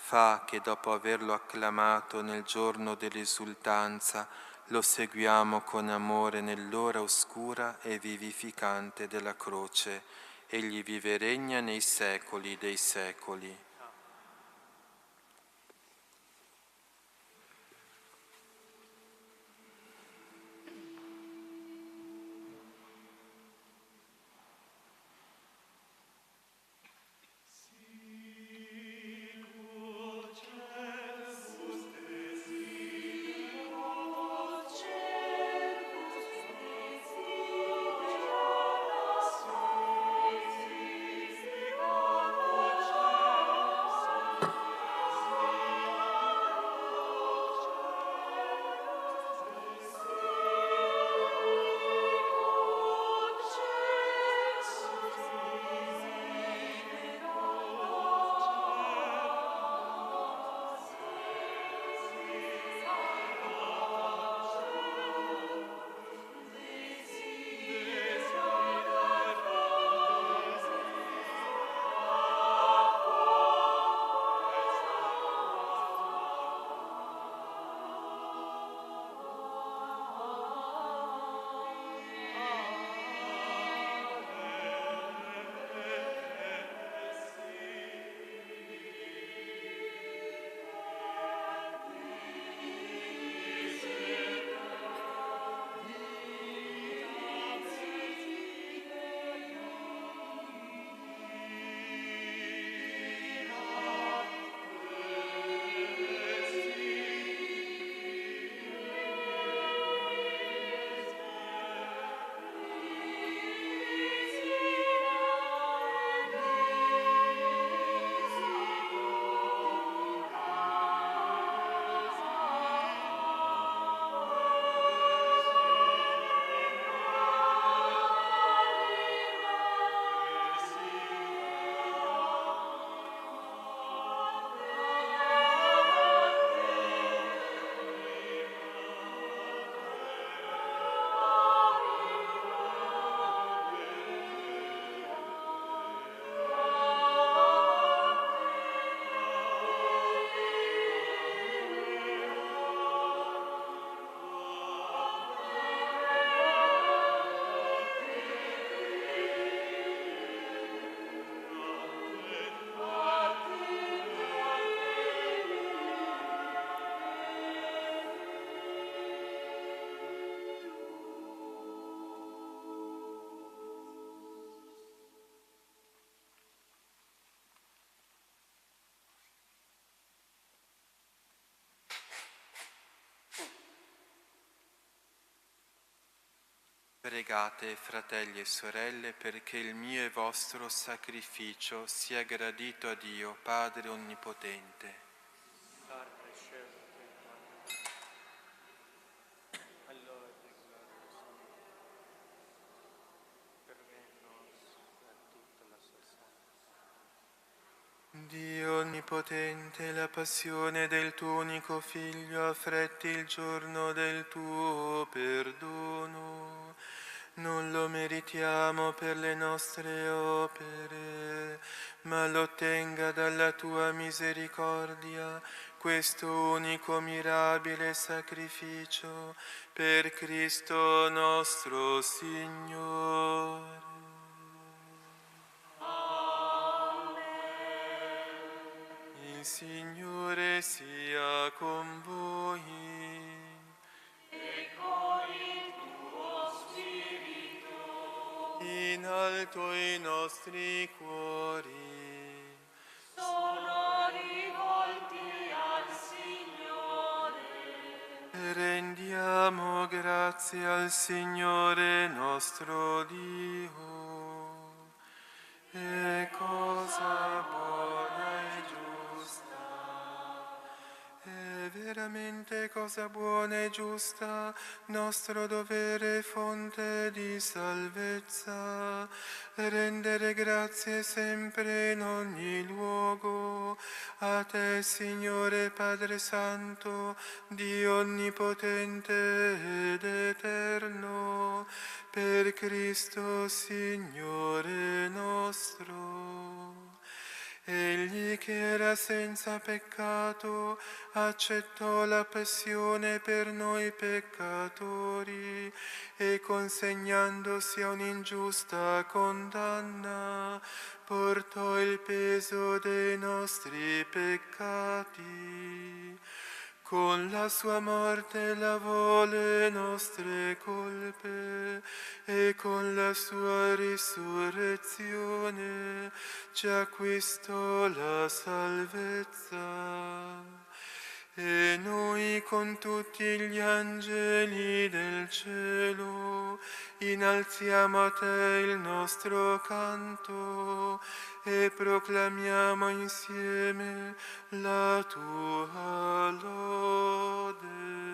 Fa che dopo averlo acclamato nel giorno dell'esultanza, lo seguiamo con amore nell'ora oscura e vivificante della croce. Egli vive e regna nei secoli dei secoli. Pregate, fratelli e sorelle, perché il mio e vostro sacrificio sia gradito a Dio, Padre Onnipotente. Dio Onnipotente, la passione del tuo unico Figlio affretti il giorno del tuo perdono. Non lo meritiamo per le nostre opere, ma lo ottenga dalla tua misericordia questo unico mirabile sacrificio per Cristo nostro Signore. Il Signore sia con voi. E con il tuo spirito. In alto i nostri cuori. Sono rivolti al Signore. Rendiamo grazie al Signore nostro Dio. È cosa buona e giusta. È veramente cosa buona e giusta, nostro dovere e fonte di salvezza, rendere grazie sempre in ogni luogo a te, Signore Padre Santo, Dio Onnipotente ed Eterno, per Cristo Signore nostro. Egli che era senza peccato accettò la passione per noi peccatori e consegnandosi a un'ingiusta condanna portò il peso dei nostri peccati. Con la sua morte lavò le nostre colpe e con la sua risurrezione ci acquistò la salvezza. E noi con tutti gli angeli del cielo innalziamo a te il nostro canto e proclamiamo insieme la tua lode.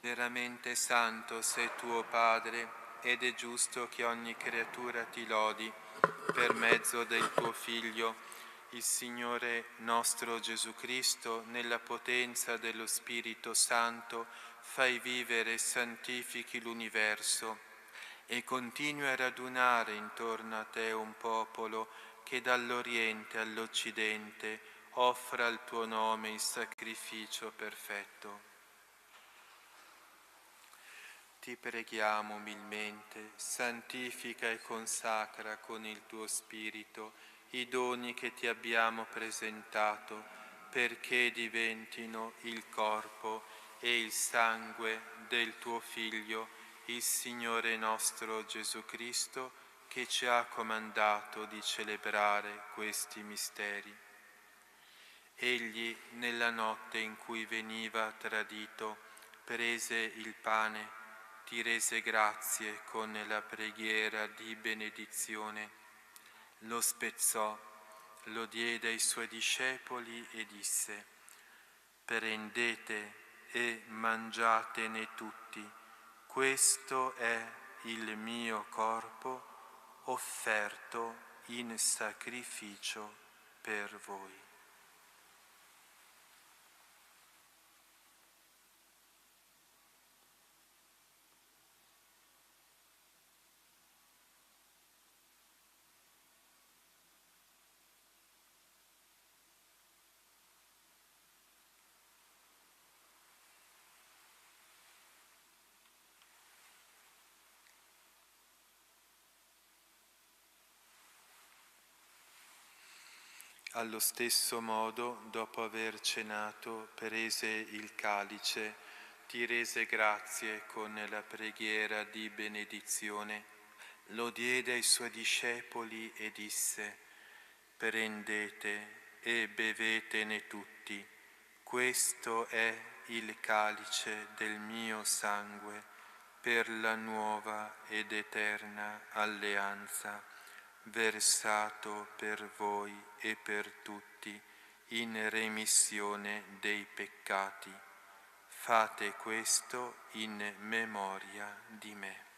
Veramente santo sei tuo Padre, ed è giusto che ogni creatura ti lodi per mezzo del tuo Figlio, il Signore nostro Gesù Cristo, nella potenza dello Spirito Santo, fai vivere e santifichi l'universo e continui a radunare intorno a te un popolo che dall'Oriente all'Occidente offra al tuo nome il sacrificio perfetto. Ti preghiamo umilmente, santifica e consacra con il tuo Spirito i doni che ti abbiamo presentato, perché diventino il corpo e il sangue del tuo Figlio, il Signore nostro Gesù Cristo, che ci ha comandato di celebrare questi misteri. Egli, nella notte in cui veniva tradito, prese il pane, ti rese grazie con la preghiera di benedizione, lo spezzò, lo diede ai suoi discepoli e disse: prendete e mangiatene tutti, questo è il mio corpo offerto in sacrificio per voi. Allo stesso modo, dopo aver cenato, prese il calice, ti rese grazie con la preghiera di benedizione, lo diede ai suoi discepoli e disse: prendete e bevetene tutti, questo è il calice del mio sangue per la nuova ed eterna alleanza, versato per voi e per tutti in remissione dei peccati. Fate questo in memoria di me.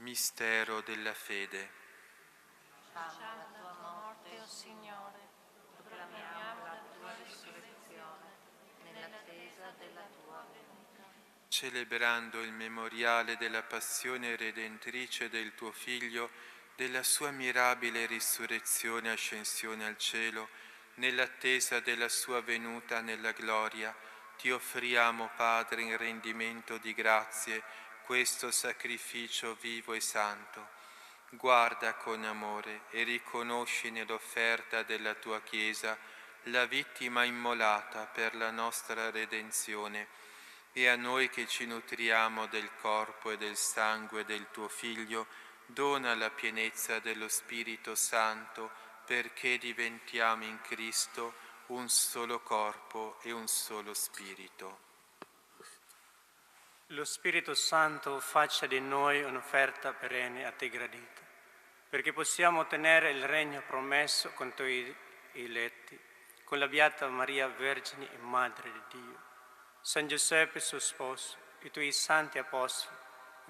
Mistero della fede. Facciamo la tua morte, o Signore, proclamiamo la tua risurrezione, nell'attesa della tua venuta. Celebrando il memoriale della passione redentrice del tuo Figlio, della sua mirabile risurrezione e ascensione al cielo, nell'attesa della sua venuta nella gloria, ti offriamo, Padre, in rendimento di grazie, questo sacrificio vivo e santo. Guarda con amore e riconosci nell'offerta della tua Chiesa la vittima immolata per la nostra redenzione, e a noi che ci nutriamo del corpo e del sangue del tuo Figlio, dona la pienezza dello Spirito Santo, perché diventiamo in Cristo un solo corpo e un solo Spirito. Lo Spirito Santo faccia di noi un'offerta perenne a te gradita, perché possiamo ottenere il regno promesso con i tuoi eletti, con la Beata Maria Vergine e Madre di Dio, San Giuseppe suo sposo, i tuoi santi apostoli,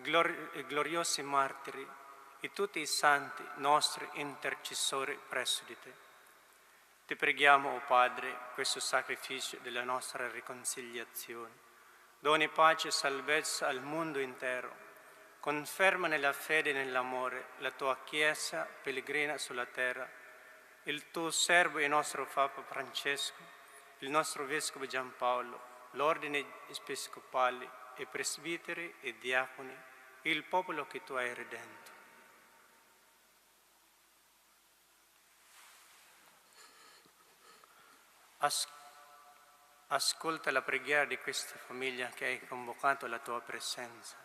i gloriosi martiri e tutti i santi nostri intercessori presso di te. Ti preghiamo, o Padre, questo sacrificio della nostra riconciliazione. Doni pace e salvezza al mondo intero. Conferma nella fede e nell'amore la tua Chiesa pellegrina sulla terra, il tuo servo e nostro Papa Francesco, il nostro Vescovo Giampaolo, l'ordine episcopale e presbiteri e diaconi, e il popolo che tu hai redento. Ascolta la preghiera di questa famiglia che hai convocato alla tua presenza.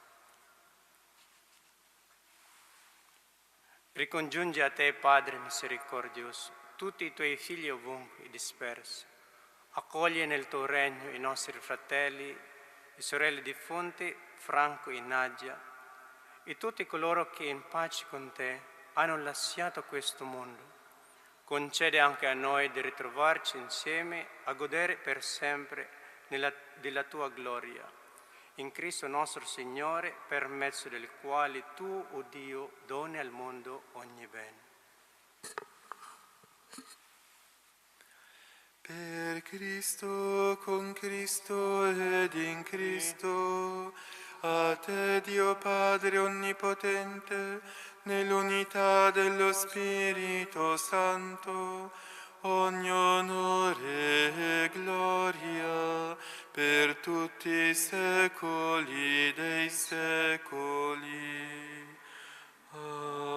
Ricongiungi a te, Padre misericordioso, tutti i tuoi figli ovunque dispersi. Accogli nel tuo regno i nostri fratelli e sorelle defunti, Franco e Nadia, e tutti coloro che in pace con te hanno lasciato questo mondo. Concede anche a noi di ritrovarci insieme a godere per sempre della tua gloria. In Cristo nostro Signore, per mezzo del quale tu, o Dio, doni al mondo ogni bene. Per Cristo, con Cristo ed in Cristo, a te Dio Padre Onnipotente, nell'unità dello Spirito Santo, ogni onore e gloria per tutti i secoli dei secoli. Amen.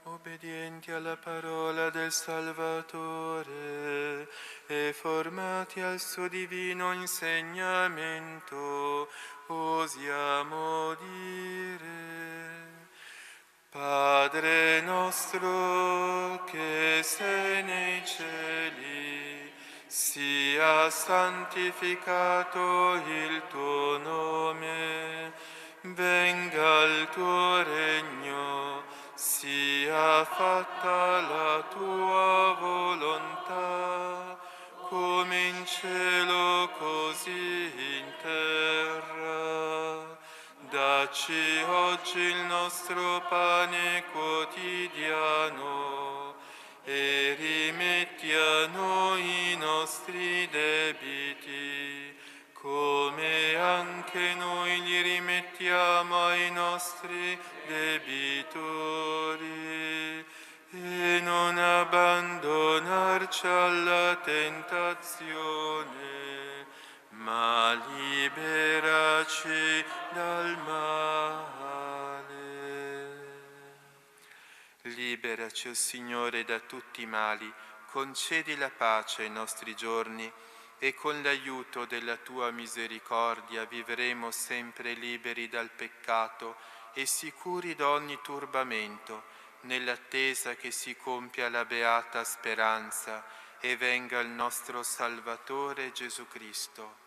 Obbedienti alla alla parola del Salvatore e formati al suo divino insegnamento, osiamo dire: Padre nostro che sei nei cieli, sia santificato il tuo nome, venga il tuo regno, sia fatta la tua volontà, come in cielo così in terra. Dacci oggi il nostro pane quotidiano e rimetti a noi i nostri debiti, come anche noi li rimettiamo ai nostri debitori. E non abbandonarci alla tentazione, ma liberaci dal male. Liberaci, o Signore, da tutti i mali, concedi la pace ai nostri giorni e con l'aiuto della tua misericordia vivremo sempre liberi dal peccato e sicuri da ogni turbamento, nell'attesa che si compia la beata speranza e venga il nostro Salvatore Gesù Cristo.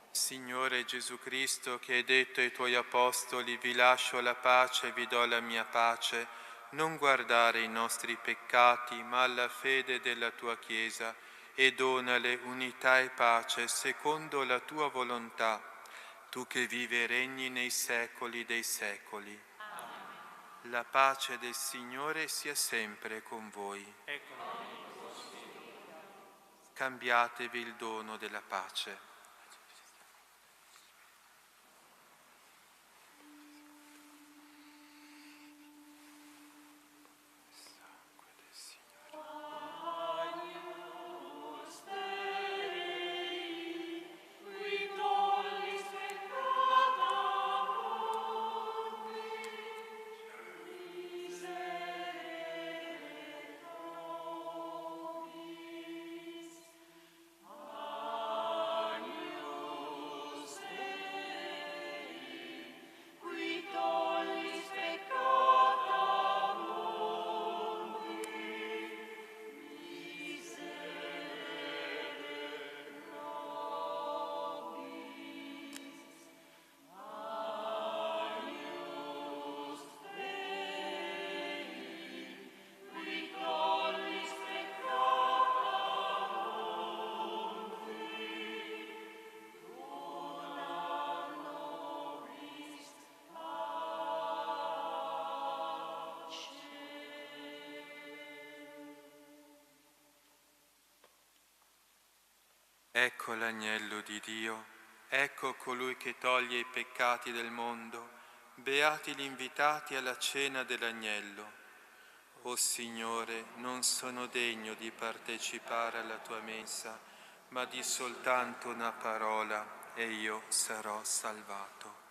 Signore Gesù Cristo, che hai detto ai tuoi apostoli: vi lascio la pace, vi do la mia pace, non guardare i nostri peccati, ma alla fede della tua Chiesa, e donale unità e pace secondo la tua volontà, tu che vivi e regni nei secoli dei secoli. Amen. La pace del Signore sia sempre con voi. Cambiatevi il dono della pace. Ecco l'agnello di Dio, ecco colui che toglie i peccati del mondo. Beati gli invitati alla cena dell'agnello. O Signore, non sono degno di partecipare alla tua mensa, ma di soltanto una parola e io sarò salvato.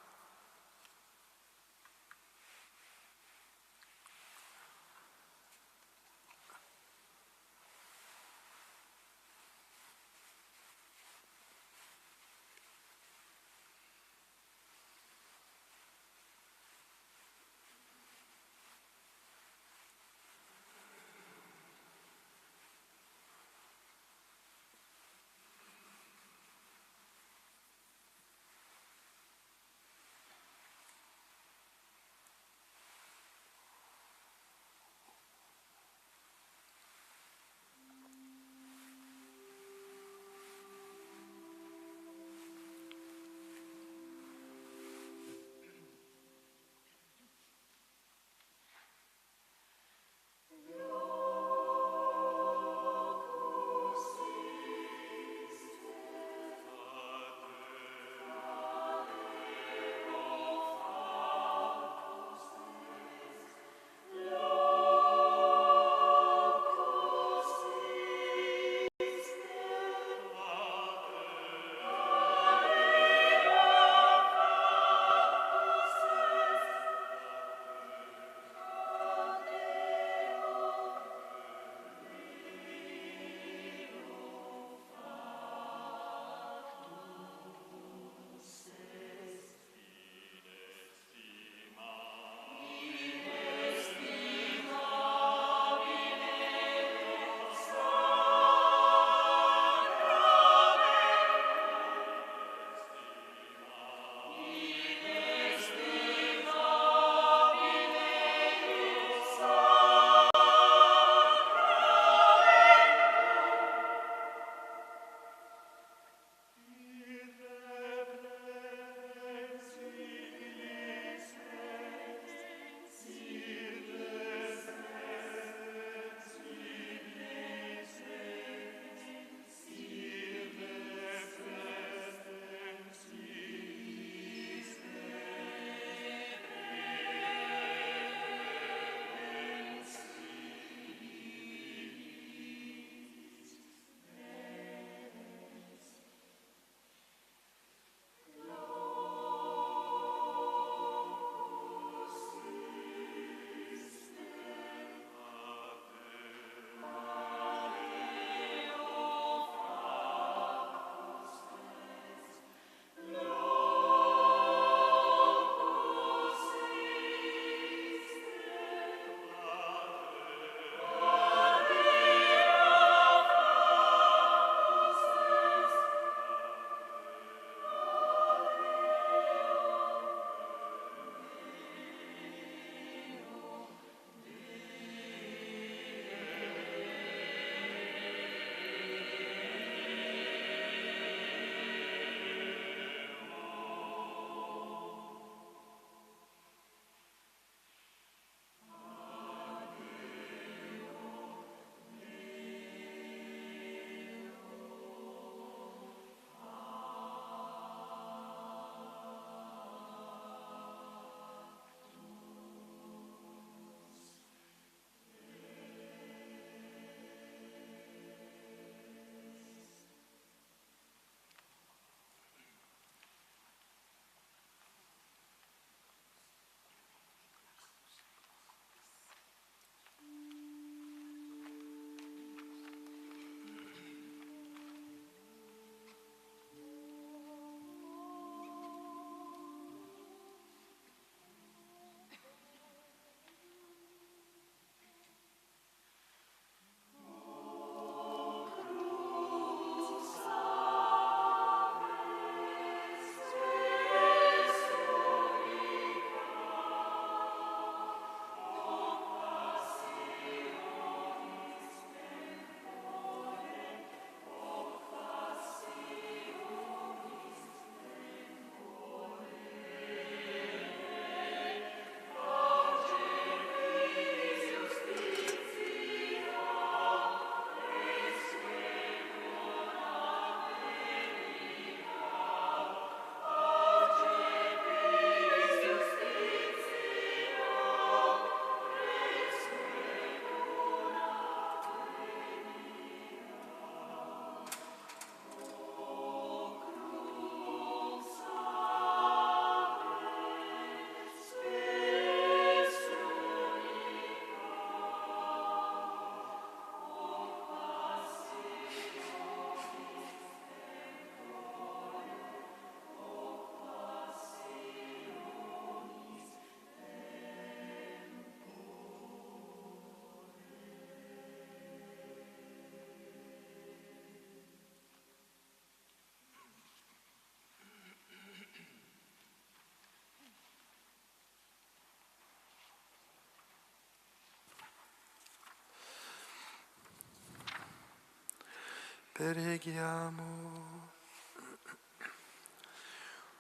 Preghiamo.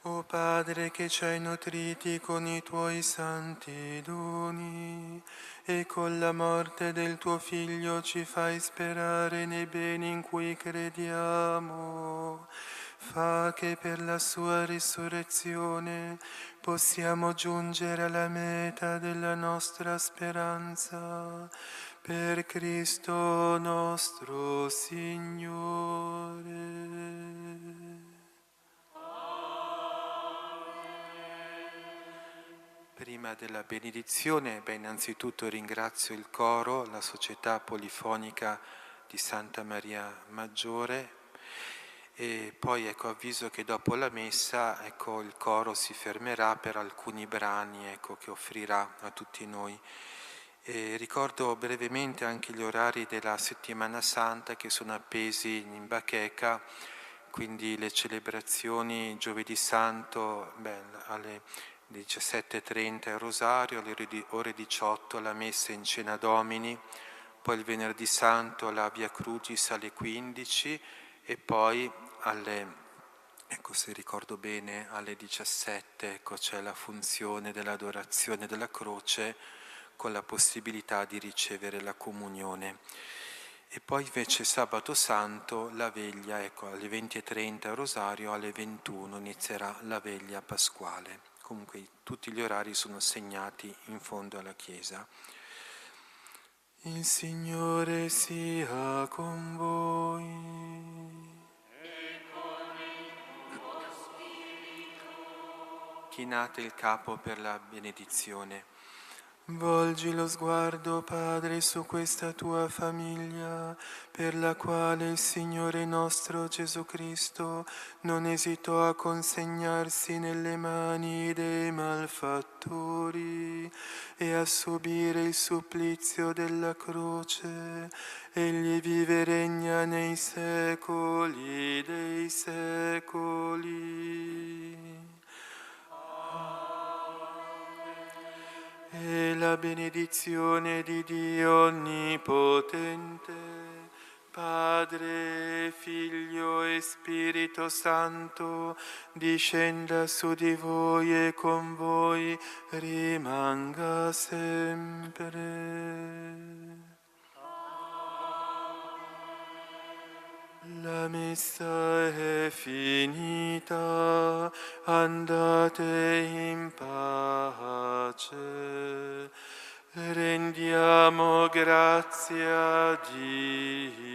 O Padre che ci hai nutriti con i tuoi santi doni e con la morte del tuo Figlio ci fai sperare nei beni in cui crediamo, fa che per la sua risurrezione possiamo giungere alla meta della nostra speranza. Per Cristo nostro Signore. Prima della benedizione, innanzitutto ringrazio il coro, la Società Polifonica di Santa Maria Maggiore e poi avviso che dopo la messa il coro si fermerà per alcuni brani che offrirà a tutti noi. E ricordo brevemente anche gli orari della Settimana Santa che sono appesi in bacheca, quindi le celebrazioni giovedì santo alle 17:30 il rosario, alle ore 18 la messa in Cena Domini, poi il venerdì santo la Via Crucis alle 15 e poi se ricordo bene, alle 17 c'è la funzione dell'adorazione della croce con la possibilità di ricevere la comunione. E poi invece sabato santo la veglia, alle 20:30 il rosario, alle 21 inizierà la veglia pasquale. Comunque tutti gli orari sono segnati in fondo alla chiesa. Il Signore sia con voi. E con il tuo spirito. Chinate il capo per la benedizione. Volgi lo sguardo, Padre, su questa tua famiglia, per la quale il Signore nostro Gesù Cristo non esitò a consegnarsi nelle mani dei malfattori e a subire il supplizio della croce. Egli vive e regna nei secoli dei secoli. E la benedizione di Dio Onnipotente, Padre, Figlio e Spirito Santo, discenda su di voi e con voi rimanga sempre. La messa è finita, andate in pace, rendiamo grazie a Dio.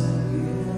seguire.